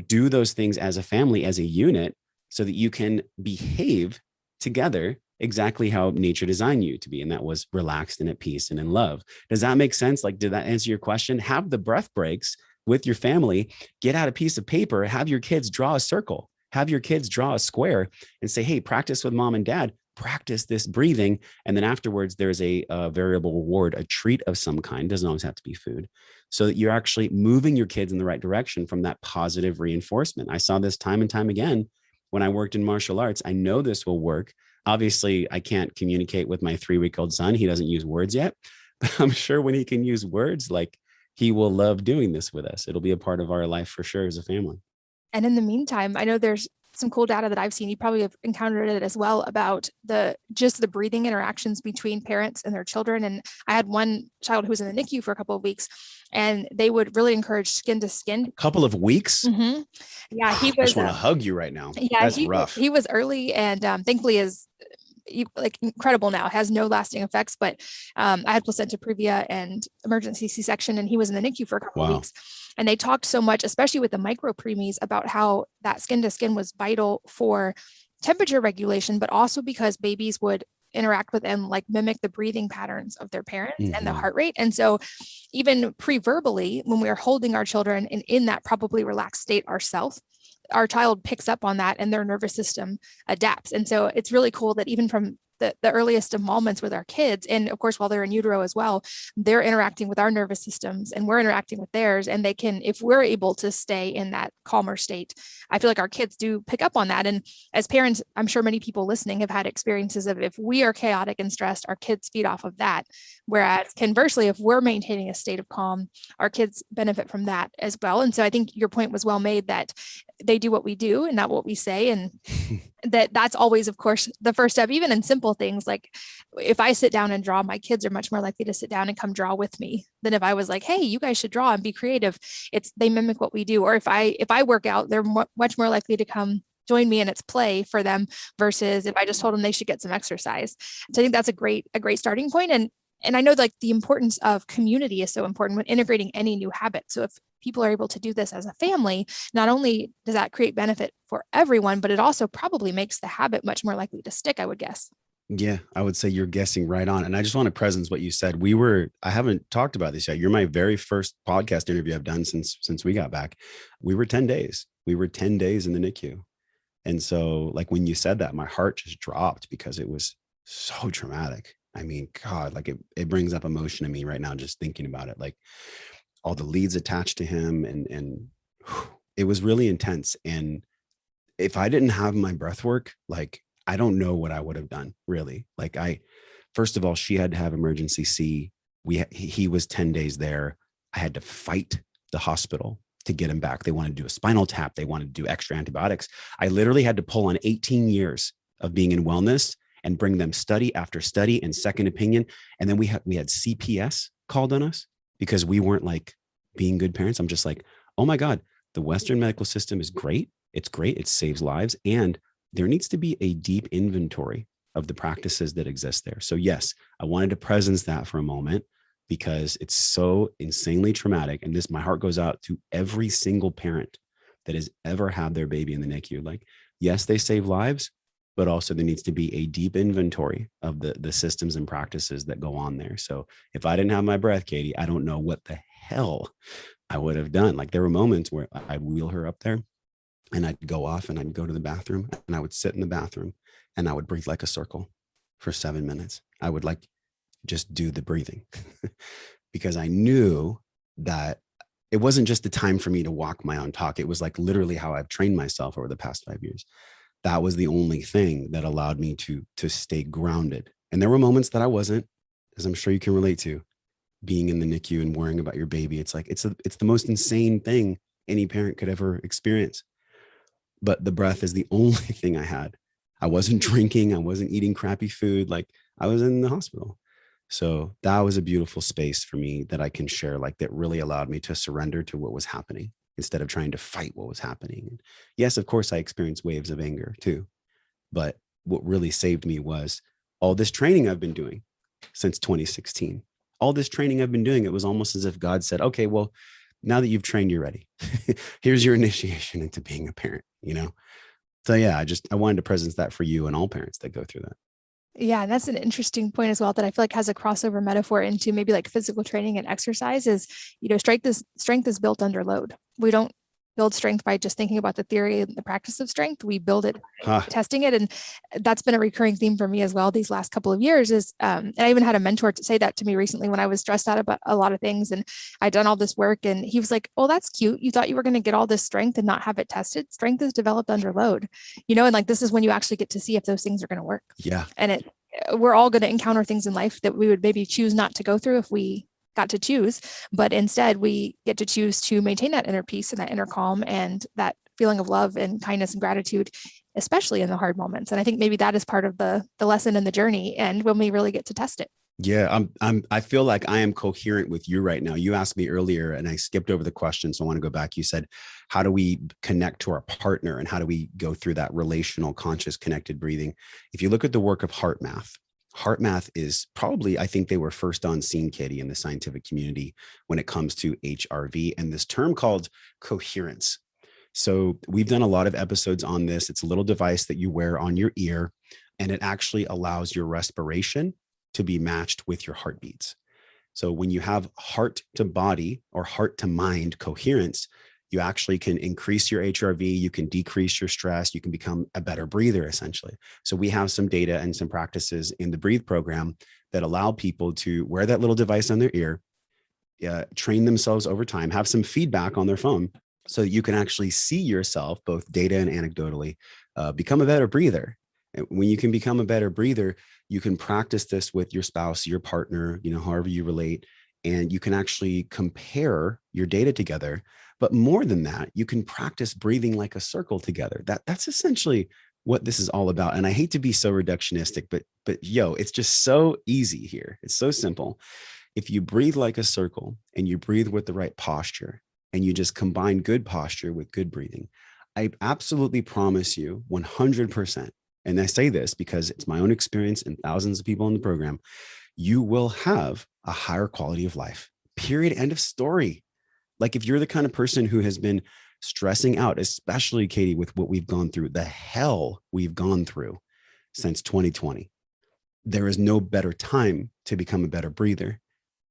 do those things as a family, as a unit, so that you can behave together exactly how nature designed you to be. And that was relaxed and at peace and in love. Does that make sense? Like, did that answer your question? Have the breath breaks with your family, get out a piece of paper, have your kids draw a circle, have your kids draw a square and say, hey, practice with mom and dad, practice this breathing. And then afterwards, there's a variable reward, a treat of some kind, doesn't always have to be food, so that you're actually moving your kids in the right direction from that positive reinforcement. I saw this time and time again when I worked in martial arts. I know this will work. Obviously, I can't communicate with my 3-week-old son. He doesn't use words yet, but I'm sure when he can use words, like he will love doing this with us. It'll be a part of our life for sure as a family. And in the meantime, I know there's some cool data that I've seen. You probably have encountered it as well about the breathing interactions between parents and their children. And I had one child who was in the NICU for a couple of weeks, and they would really encourage skin to skin. Couple of weeks? Mm-hmm. Yeah, he was. I just want to hug you right now. Yeah, that's rough. He was early, and thankfully is like incredible now. It has no lasting effects, but I had placenta previa and emergency C-section, and he was in the NICU for a couple of weeks. And they talked so much, especially with the micro preemies, about how that skin to skin was vital for temperature regulation, but also because babies would interact with and like mimic the breathing patterns of their parents and the heart rate. And so even pre-verbally, when we are holding our children and in that probably relaxed state ourselves, our child picks up on that and their nervous system adapts. And so it's really cool that even from the earliest of moments with our kids, and of course, while they're in utero as well, they're interacting with our nervous systems and we're interacting with theirs. And they can, if we're able to stay in that calmer state, I feel like our kids do pick up on that. And as parents, I'm sure many people listening have had experiences of if we are chaotic and stressed, our kids feed off of that. Whereas conversely, if we're maintaining a state of calm, our kids benefit from that as well. And so I think your point was well made that they do what we do and not what we say. And that's always, of course, the first step, even in simple things. Like if I sit down and draw, my kids are much more likely to sit down and come draw with me than if I was like, hey, you guys should draw and be creative. They mimic what we do. Or if I work out, they're much more likely to come join me, and it's play for them versus if I just told them they should get some exercise. So I think that's a great starting point. And I know like the importance of community is so important when integrating any new habit. So if people are able to do this as a family, not only does that create benefit for everyone, but it also probably makes the habit much more likely to stick, I would guess. Yeah, I would say you're guessing right on. And I just want to presence what you said. I haven't talked about this yet. You're my very first podcast interview I've done since we got back. We were 10 days. We were 10 days in the NICU. And so like when you said that, my heart just dropped because it was so traumatic. I mean, God, like it brings up emotion in me right now, just thinking about it, like all the leads attached to him and it was really intense. And if I didn't have my breath work, like, I don't know what I would have done, really. Like, first of all, she had to have emergency C. He was 10 days there. I had to fight the hospital to get him back. They wanted to do a spinal tap. They wanted to do extra antibiotics. I literally had to pull on 18 years of being in wellness and bring them study after study and second opinion. And then we had CPS called on us because we weren't like being good parents. I'm just like, oh my God, the Western medical system is great. It's great. It saves lives. And there needs to be a deep inventory of the practices that exist there. So yes, I wanted to presence that for a moment because it's so insanely traumatic. And my heart goes out to every single parent that has ever had their baby in the NICU. Like, yes, they save lives, but also there needs to be a deep inventory of the systems and practices that go on there. So if I didn't have my breath, Katie, I don't know what the hell I would have done. Like, there were moments where I'd wheel her up there and I'd go off and I'd go to the bathroom and I would sit in the bathroom and I would breathe like a circle for 7 minutes. I would like just do the breathing because I knew that it wasn't just the time for me to walk my own talk. It was like literally how I've trained myself over the past 5 years. That was the only thing that allowed me to stay grounded. And there were moments that I wasn't, as I'm sure you can relate to, being in the NICU and worrying about your baby. It's like, it's the most insane thing any parent could ever experience. But the breath is the only thing I had. I wasn't drinking. I wasn't eating crappy food. Like, I was in the hospital. So that was a beautiful space for me that I can share, like, that really allowed me to surrender to what was happening instead of trying to fight what was happening. And yes, of course, I experienced waves of anger too. But what really saved me was all this training I've been doing since 2016. All this training I've been doing, it was almost as if God said, okay, well, now that you've trained, you're ready. Here's your initiation into being a parent, you know? So yeah, I wanted to presence that for you and all parents that go through that. Yeah, and that's an interesting point as well that I feel like has a crossover metaphor into maybe like physical training and exercise is, strength is built under load. We don't build strength by just thinking about the theory and the practice of strength. We build it testing it. And that's been a recurring theme for me as well these last couple of years is, and I even had a mentor to say that to me recently when I was stressed out about a lot of things and I'd done all this work and he was like, oh, that's cute. You thought you were going to get all this strength and not have it tested. Strength is developed under load, and like, this is when you actually get to see if those things are going to work. Yeah. And we're all going to encounter things in life that we would maybe choose not to go through if we got to choose, but instead we get to choose to maintain that inner peace and that inner calm and that feeling of love and kindness and gratitude, especially in the hard moments. And I think maybe that is part of the lesson in the journey and when we really get to test it. Yeah, I feel like I am coherent with you right now. You asked me earlier and I skipped over the question. So I want to go back. You said, how do we connect to our partner and how do we go through that relational, conscious, connected breathing? If you look at the work of heart math is probably, I think they were first on scene, Katie, in the scientific community when it comes to HRV and this term called coherence. So we've done a lot of episodes on this. It's a little device that you wear on your ear and it actually allows your respiration to be matched with your heartbeats. So when you have heart to body or heart to mind coherence, you actually can increase your HRV, you can decrease your stress, you can become a better breather, essentially. So we have some data and some practices in the Breathe program that allow people to wear that little device on their ear, train themselves over time, have some feedback on their phone so that you can actually see yourself, both data and anecdotally, become a better breather. And when you can become a better breather, you can practice this with your spouse, your partner, however you relate, and you can actually compare your data together. But more than that, you can practice breathing like a circle together. That's essentially what this is all about. And I hate to be so reductionistic, but it's just so easy here. It's so simple. If you breathe like a circle and you breathe with the right posture and you just combine good posture with good breathing, I absolutely promise you 100%. And I say this because it's my own experience and thousands of people in the program, you will have a higher quality of life, period, end of story. Like if you're the kind of person who has been stressing out, especially Katie, with what we've gone through, the hell we've gone through since 2020, there is no better time to become a better breather.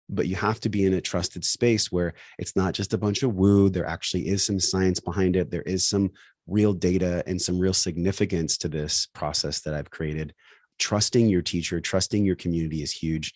But you have to be in a trusted space where it's not just a bunch of woo. There actually is some science behind it. There is some real data and some real significance to this process that I've created. Trusting your teacher, trusting your community is huge.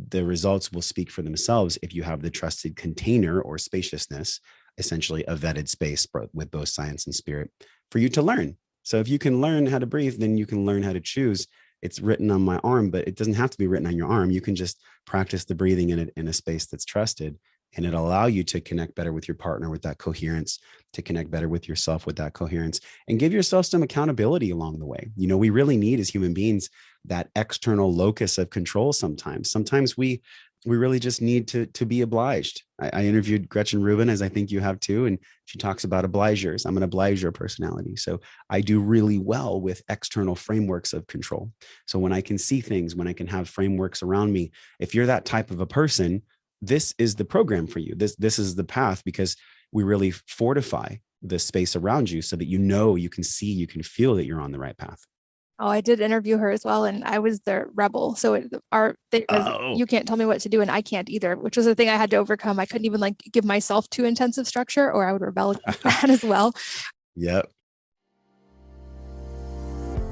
The results will speak for themselves if you have the trusted container or spaciousness, essentially a vetted space with both science and spirit for you to learn. So if you can learn how to breathe, then you can learn how to choose. It's written on my arm, but it doesn't have to be written on your arm. You can just practice the breathing in a space that's trusted, and it'll allow you to connect better with your partner with that coherence, to connect better with yourself with that coherence, and give yourself some accountability along the way. We really need, as human beings, that external locus of control sometimes. Sometimes we really just need to be obliged. I interviewed Gretchen Rubin, as I think you have too, and she talks about obligers. I'm an obliger personality. So I do really well with external frameworks of control. So when I can see things, when I can have frameworks around me, if you're that type of a person, this is the program for you. This is the path, because we really fortify the space around you so that you can see, you can feel that you're on the right path. Oh, I did interview her as well, and I was the rebel. So our thing was, you can't tell me what to do, and I can't either, which was a thing I had to overcome. I couldn't even give myself too intensive structure, or I would rebel against that as well. Yep.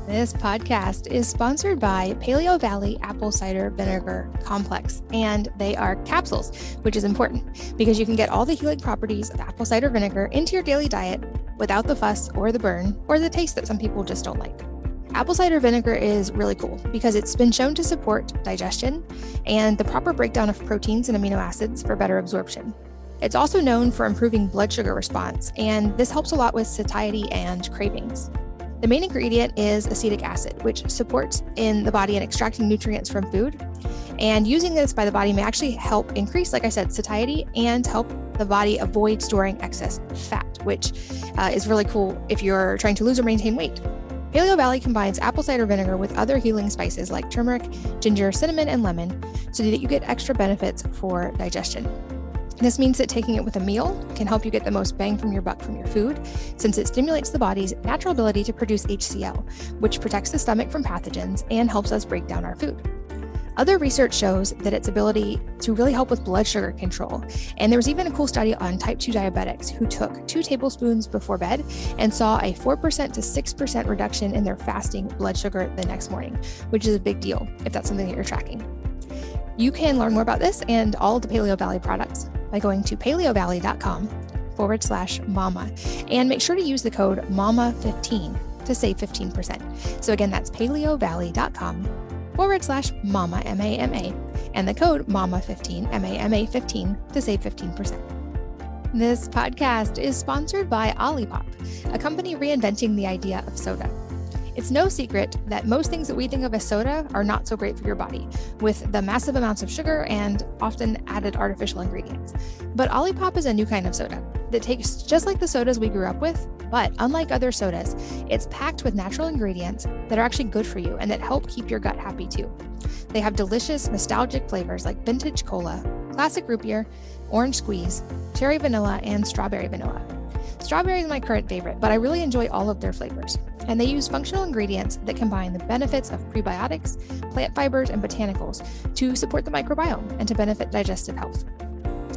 This podcast is sponsored by Paleo Valley Apple Cider Vinegar Complex, and they are capsules, which is important because you can get all the healing properties of apple cider vinegar into your daily diet without the fuss or the burn or the taste that some people just don't like. Apple cider vinegar is really cool because it's been shown to support digestion and the proper breakdown of proteins and amino acids for better absorption. It's also known for improving blood sugar response, and this helps a lot with satiety and cravings. The main ingredient is acetic acid, which supports in the body in extracting nutrients from food. And using this by the body may actually help increase, like I said, satiety and help the body avoid storing excess fat, which is really cool if you're trying to lose or maintain weight. Paleo Valley combines apple cider vinegar with other healing spices like turmeric, ginger, cinnamon, and lemon so that you get extra benefits for digestion. This means that taking it with a meal can help you get the most bang from your buck from your food, since it stimulates the body's natural ability to produce HCl, which protects the stomach from pathogens and helps us break down our food. Other research shows that its ability to really help with blood sugar control. And there was even a cool study on type 2 diabetics who took 2 tablespoons before bed and saw a 4% to 6% reduction in their fasting blood sugar the next morning, which is a big deal if that's something that you're tracking. You can learn more about this and all the Paleo Valley products by going to paleovalley.com/mama, and make sure to use the code MAMA15 to save 15%. So again, that's paleovalley.com/mama, MAMA, and the code MAMA15, MAMA15 to save 15%. This podcast is sponsored by Olipop, a company reinventing the idea of soda. It's no secret that most things that we think of as soda are not so great for your body, with the massive amounts of sugar and often added artificial ingredients. But Olipop is a new kind of soda that tastes just like the sodas we grew up with, but unlike other sodas, it's packed with natural ingredients that are actually good for you and that help keep your gut happy too. They have delicious, nostalgic flavors like vintage cola, classic root beer, orange squeeze, cherry vanilla, and strawberry vanilla. Strawberry is my current favorite, but I really enjoy all of their flavors. And they use functional ingredients that combine the benefits of prebiotics, plant fibers, and botanicals to support the microbiome and to benefit digestive health.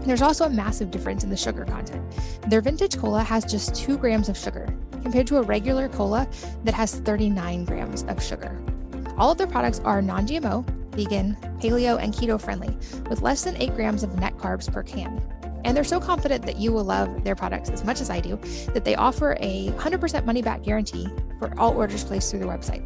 There's also a massive difference in the sugar content. Their vintage cola has just 2 grams of sugar, compared to a regular cola that has 39 grams of sugar. All of their products are non-GMO, vegan, paleo, and keto friendly, with less than 8 grams of net carbs per can. And they're so confident that you will love their products as much as I do, that they offer a 100% money-back guarantee for all orders placed through their website.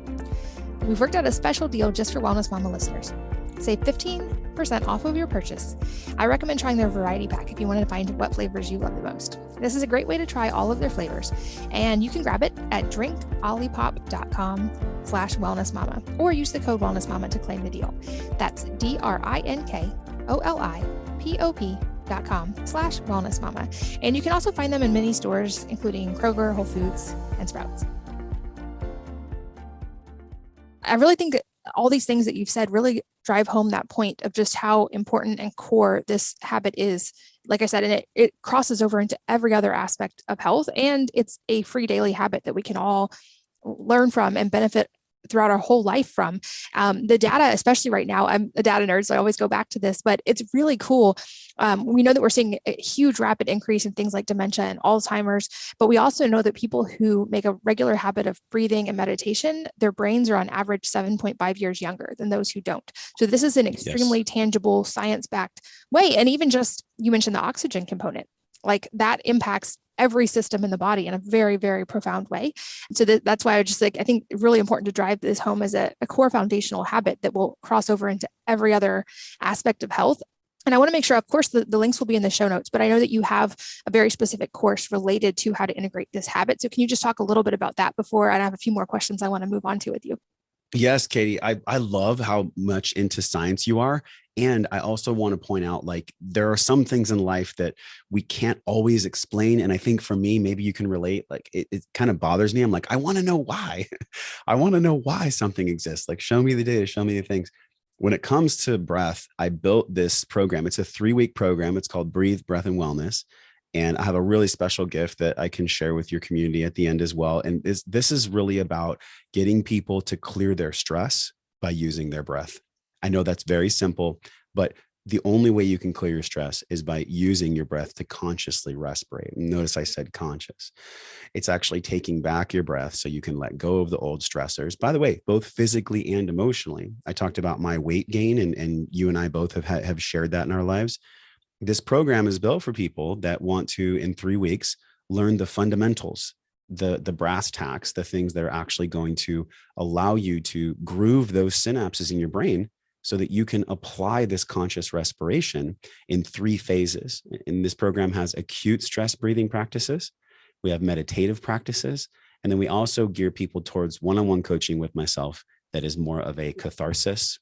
We've worked out a special deal just for Wellness Mama listeners. Save 15% off of your purchase. I recommend trying their variety pack if you want to find what flavors you love the most. This is a great way to try all of their flavors, and you can grab it at drinkolipop.com/wellnessmama, or use the code wellnessmama to claim the deal. That's drinkolipop.com/wellnessmama. And you can also find them in many stores, including Kroger, Whole Foods, and Sprouts. I really think that all these things that you've said really drive home that point of just how important and core this habit is. Like I said, and it crosses over into every other aspect of health, and it's a free daily habit that we can all learn from and benefit throughout our whole life from. The data, especially right now, I'm a data nerd, so I always go back to this, but it's really cool. We know that we're seeing a huge rapid increase in things like dementia and Alzheimer's, but we also know that people who make a regular habit of breathing and meditation, their brains are on average 7.5 years younger than those who don't. So this is an extremely tangible, science-backed way. And even just, you mentioned the oxygen component. like that impacts every system in the body in a very, very profound way. And so that's why I just like, I think really important to drive this home as a core foundational habit that will cross over into every other aspect of health. And I want to make sure, of course, the links will be in the show notes, but I know that you have a very specific course related to how to integrate this habit. So can you just talk a little bit about that before I have a few more questions I want to move on to with you? Yes, Katie, I love how much into science you are. And I also want to point out, like, there are some things in life that we can't always explain. And I think for me, maybe you can relate, like, it kind of bothers me. I'm like, I want to know why. I want to know why something exists. Like, show me the data, show me the things. When it comes to breath, I built this program. It's a 3-week program. It's called Breathe, Breath, and Wellness. And I have a really special gift that I can share with your community at the end as well. And this is really about getting people to clear their stress by using their breath. I know that's very simple, but the only way you can clear your stress is by using your breath to consciously respirate. Notice I said conscious. It's actually taking back your breath so you can let go of the old stressors. By the way, both physically and emotionally. I talked about my weight gain, and you and I both have shared that in our lives. This program is built for people that want to, in 3 weeks, learn the fundamentals, the brass tacks, the things that are actually going to allow you to groove those synapses in your brain so that you can apply this conscious respiration in 3 phases. And this program has acute stress breathing practices. We have meditative practices. And then we also gear people towards one-on-one coaching with myself that is more of a catharsis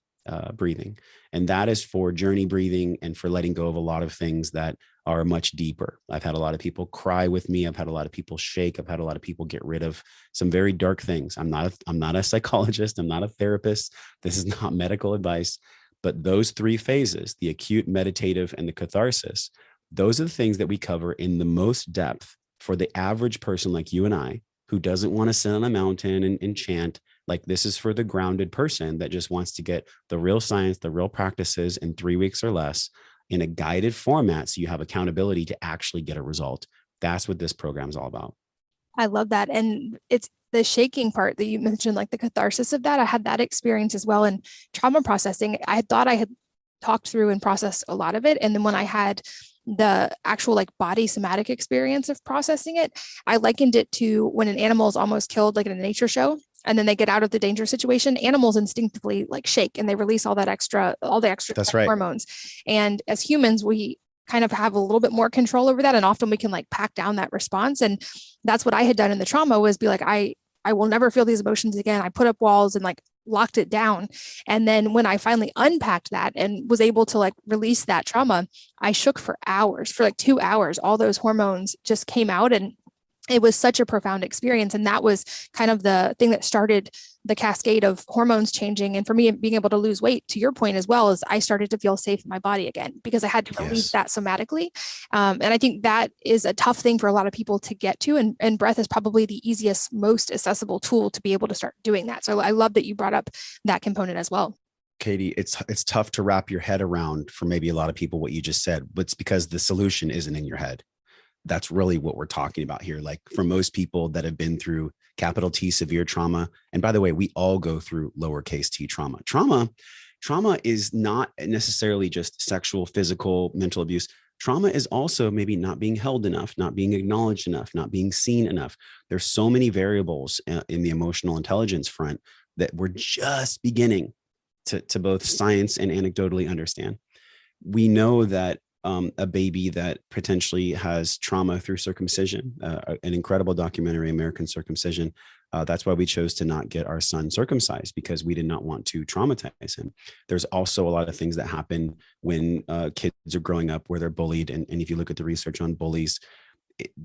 breathing. And that is for journey breathing and for letting go of a lot of things that are much deeper. I've had a lot of people cry with me. I've had a lot of people shake. I've had a lot of people get rid of some very dark things. I'm not a psychologist. I'm not a therapist. This is not medical advice, but those 3 phases, the acute, meditative, and the catharsis, those are the things that we cover in the most depth for the average person like you and I, who doesn't want to sit on a mountain and chant. Like, this is for the grounded person that just wants to get the real science, the real practices in 3 weeks or less in a guided format. So you have accountability to actually get a result. That's what this program is all about. I love that. And it's the shaking part that you mentioned, like the catharsis of that. I had that experience as well in trauma processing. I thought I had talked through and processed a lot of it. And then when I had the actual like body somatic experience of processing it, I likened it to when an animal is almost killed, like in a nature show, and then they get out of the danger situation. Animals instinctively like shake and they release all the extra That's right. hormones. And as humans, we kind of have a little bit more control over that. And often we can like pack down that response. And that's what I had done in the trauma, was be like, I will never feel these emotions again. I put up walls and like locked it down. And then when I finally unpacked that and was able to like release that trauma, I shook for hours, for like 2 hours. All those hormones just came out, and it was such a profound experience. And that was kind of the thing that started the cascade of hormones changing. And for me, being able to lose weight, to your point as well, is I started to feel safe in my body again because I had to release that somatically. And I think that is a tough thing for a lot of people to get to. And breath is probably the easiest, most accessible tool to be able to start doing that. So I love that you brought up that component as well. Katie, it's tough to wrap your head around for maybe a lot of people what you just said, but it's because the solution isn't in your head. That's really what we're talking about here. Like, for most people that have been through capital T severe trauma, and by the way, we all go through lowercase t trauma. Trauma is not necessarily just sexual, physical, mental abuse. Trauma is also maybe not being held enough, not being acknowledged enough, not being seen enough. There's so many variables in the emotional intelligence front that we're just beginning to both science and anecdotally understand. We know that a baby that potentially has trauma through circumcision, an incredible documentary, American Circumcision. That's why we chose to not get our son circumcised, because we did not want to traumatize him. There's also a lot of things that happen when kids are growing up where they're bullied. And if you look at the research on bullies,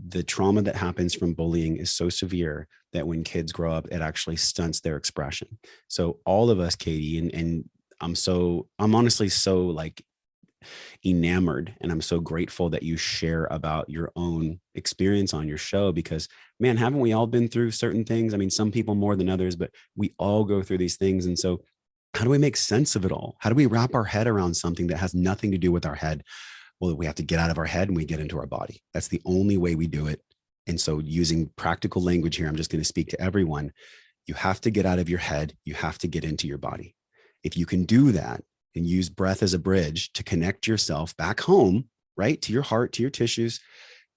the trauma that happens from bullying is so severe that when kids grow up, it actually stunts their expression. So all of us, Katie, and I'm honestly so like enamored, and I'm so grateful that you share about your own experience on your show, because man, haven't we all been through certain things? I mean, some people more than others, but we all go through these things. And so how do we make sense of it all? How do we wrap our head around something that has nothing to do with our head? Well, we have to get out of our head and we get into our body. That's the only way we do it. And so, using practical language here, I'm just going to speak to everyone. You have to get out of your head. You have to get into your body. If you can do that and use breath as a bridge to connect yourself back home, right, to your heart, to your tissues,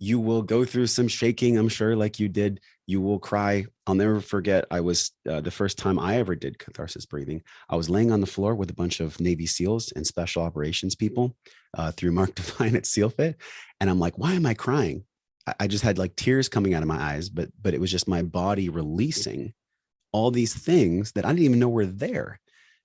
You will go through some shaking, I'm sure, like you did. You will cry. I'll never forget. I was the first time I ever did catharsis breathing. I was laying on the floor with a bunch of Navy SEALs and special operations people through Mark Divine at SEAL Fit. And I'm like, why am I crying? I just had like tears coming out of my eyes, but it was just my body releasing all these things that I didn't even know were there.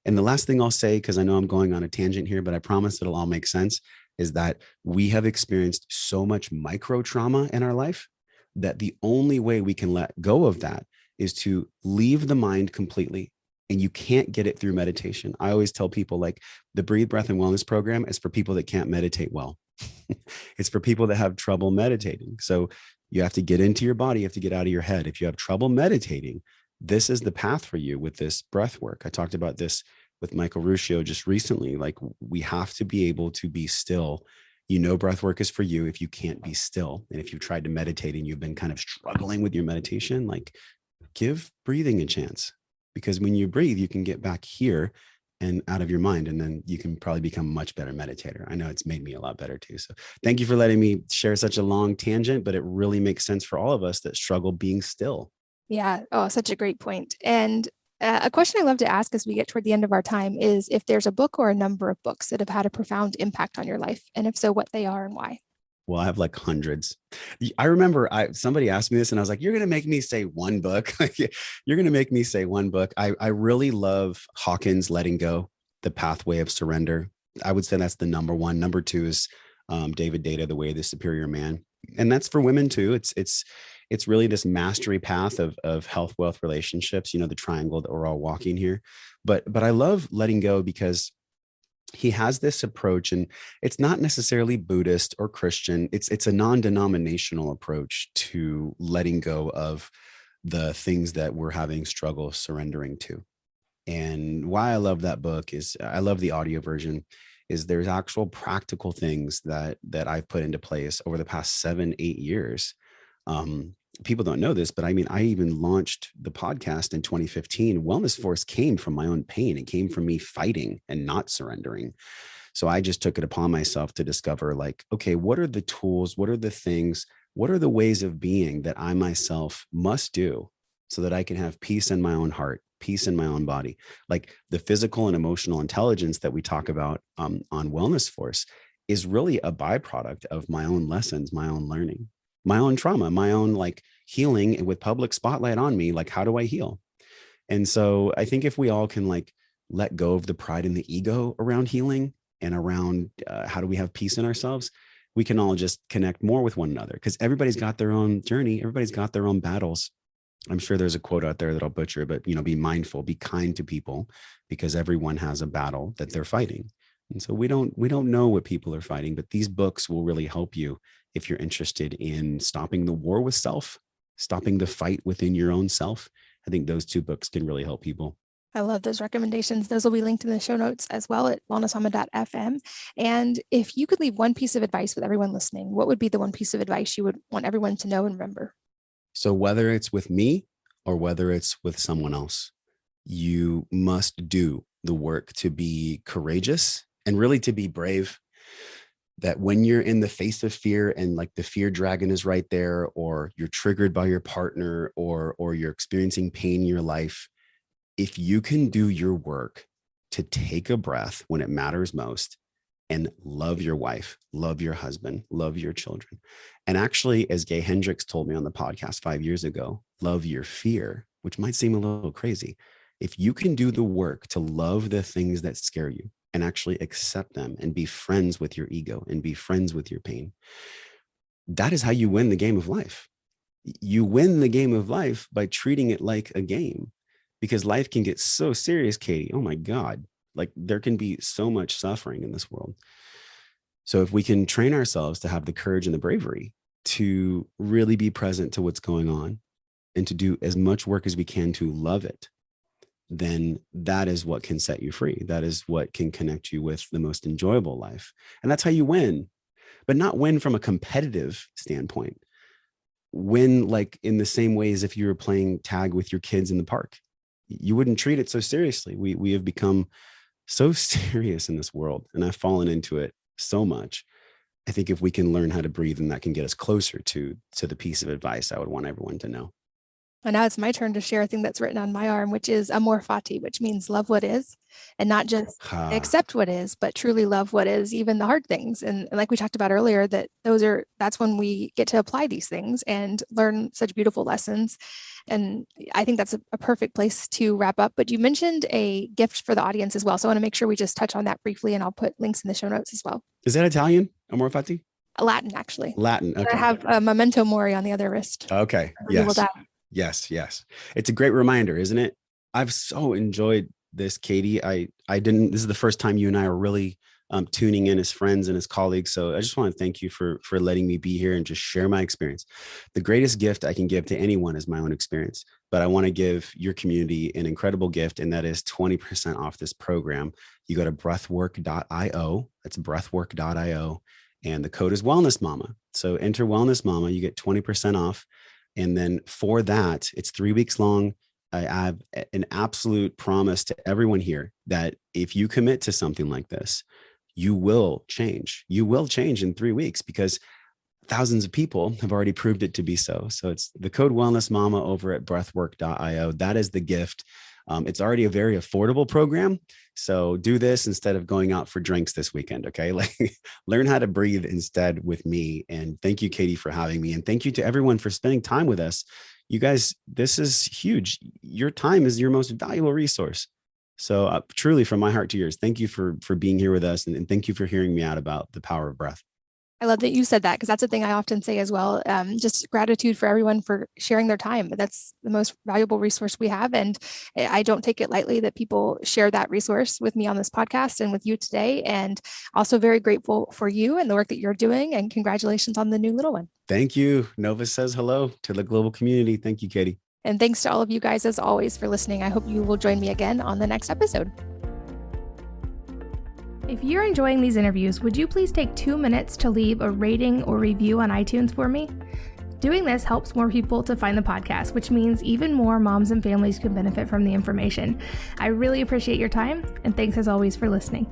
And the last thing I'll say, because I know I'm going on a tangent here, but I promise it'll all make sense, is that we have experienced so much micro trauma in our life that the only way we can let go of that is to leave the mind completely. And you can't get it through meditation. I always tell people, like, the Breathe, Breath, and Wellness program is for people that can't meditate well. It's for people that have trouble meditating. So you have to get into your body. You have to get out of your head. If you have trouble meditating, this is the path for you with this breath work. I talked about this with Michael Ruscio just recently. Like, we have to be able to be still. Breath work is for you if you can't be still. And if you've tried to meditate and you've been kind of struggling with your meditation, like, give breathing a chance, because when you breathe, you can get back here and out of your mind, and then you can probably become a much better meditator. I know it's made me a lot better too. So thank you for letting me share such a long tangent, but it really makes sense for all of us that struggle being still. Yeah. Oh, such a great point. And a question I love to ask as we get toward the end of our time is if there's a book or a number of books that have had a profound impact on your life, and if so, what they are and why. Well, I have like hundreds. I remember somebody asked me this and I was like, you're going to make me say one book. You're going to make me say one book. I really love Hawkins' Letting Go, The Pathway of Surrender. I would say that's the number one. Number two is David Data, The Way of the Superior Man. And that's for women too. It's really this mastery path of health, wealth, relationships, the triangle that we're all walking here. But I love Letting Go because he has this approach, and it's not necessarily Buddhist or Christian. It's a non-denominational approach to letting go of the things that we're having struggle surrendering to. And why I love that book is I love the audio version. Is there's actual practical things that I've put into place over the past 7-8 years. People don't know this, but I mean, I even launched the podcast in 2015. Wellness Force came from my own pain. It came from me fighting and not surrendering. So I just took it upon myself to discover, like, okay, what are the tools? What are the things? What are the ways of being that I myself must do so that I can have peace in my own heart, peace in my own body? Like, the physical and emotional intelligence that we talk about on Wellness Force is really a byproduct of my own lessons, my own learning, my own trauma, my own like healing with public spotlight on me. Like, how do I heal? And so I think if we all can like let go of the pride and the ego around healing and around how do we have peace in ourselves, we can all just connect more with one another, because everybody's got their own journey. Everybody's got their own battles. I'm sure there's a quote out there that I'll butcher, but be mindful, be kind to people, because everyone has a battle that they're fighting. And so we don't know what people are fighting, but these books will really help you if you're interested in stopping the war with self, stopping the fight within your own self. I think those two books can really help people. I love those recommendations. Those will be linked in the show notes as well at wellnessmama.fm. And if you could leave one piece of advice with everyone listening, what would be the one piece of advice you would want everyone to know and remember? So whether it's with me or whether it's with someone else, you must do the work to be courageous and really to be brave. That when you're in the face of fear and like the fear dragon is right there, or you're triggered by your partner, or you're experiencing pain in your life, if you can do your work to take a breath when it matters most and love your wife, love your husband, love your children. And actually, as Gay Hendricks told me on the podcast 5 years ago, love your fear, which might seem a little crazy. If you can do the work to love the things that scare you and actually accept them and be friends with your ego and be friends with your pain, that is how you win the game of life. You win the game of life by treating it like a game, because life can get so serious, Katie. Oh my God. Like, there can be so much suffering in this world. So if we can train ourselves to have the courage and the bravery to really be present to what's going on and to do as much work as we can to love it, then that is what can set you free. That is what can connect you with the most enjoyable life. And that's how you win, but not win from a competitive standpoint. Win like in the same way as if you were playing tag with your kids in the park. You wouldn't treat it so seriously. We have become so serious in this world, and I've fallen into it so much I think if we can learn how to breathe, and that can get us closer to the piece of advice I would want everyone to know. And now it's my turn to share a thing that's written on my arm, which is amor fati, which means love what is, and not just accept what is, but truly love what is, even the hard things. And like we talked about earlier, that's when we get to apply these things and learn such beautiful lessons. And I think that's a perfect place to wrap up. But you mentioned a gift for the audience as well. So I want to make sure we just touch on that briefly, and I'll put links in the show notes as well. Is that Italian? Amor fati? Latin, actually. Latin. Okay. I have a memento mori on the other wrist. Okay. Yes. It's a great reminder, isn't it? I've so enjoyed this, Katie. This is the first time you and I are really tuning in as friends and as colleagues. So I just want to thank you for letting me be here and just share my experience. The greatest gift I can give to anyone is my own experience, but I want to give your community an incredible gift, and that is 20% off this program. You go to breathwork.io. That's breathwork.io. And the code is Wellness Mama. So enter Wellness Mama, you get 20% off. And then for that, it's 3 weeks long. I have an absolute promise to everyone here that if you commit to something like this, you will change. You will change in 3 weeks, because thousands of people have already proved it to be so. So it's the code Wellness Mama over at breathwork.io. That is the gift. It's already a very affordable program. So do this instead of going out for drinks this weekend. Okay. Learn how to breathe instead with me. And thank you, Katie, for having me. And thank you to everyone for spending time with us. You guys, this is huge. Your time is your most valuable resource. So truly, from my heart to yours, thank you for being here with us. And thank you for hearing me out about the power of breath. I love that you said that, because that's a thing I often say as well. Just gratitude for everyone for sharing their time. That's the most valuable resource we have. And I don't take it lightly that people share that resource with me on this podcast and with you today. And also very grateful for you and the work that you're doing. And congratulations on the new little one. Thank you. Nova says hello to the global community. Thank you, Katie. And thanks to all of you guys, as always, for listening. I hope you will join me again on the next episode. If you're enjoying these interviews, would you please take 2 minutes to leave a rating or review on iTunes for me? Doing this helps more people to find the podcast, which means even more moms and families can benefit from the information. I really appreciate your time, and thanks as always for listening.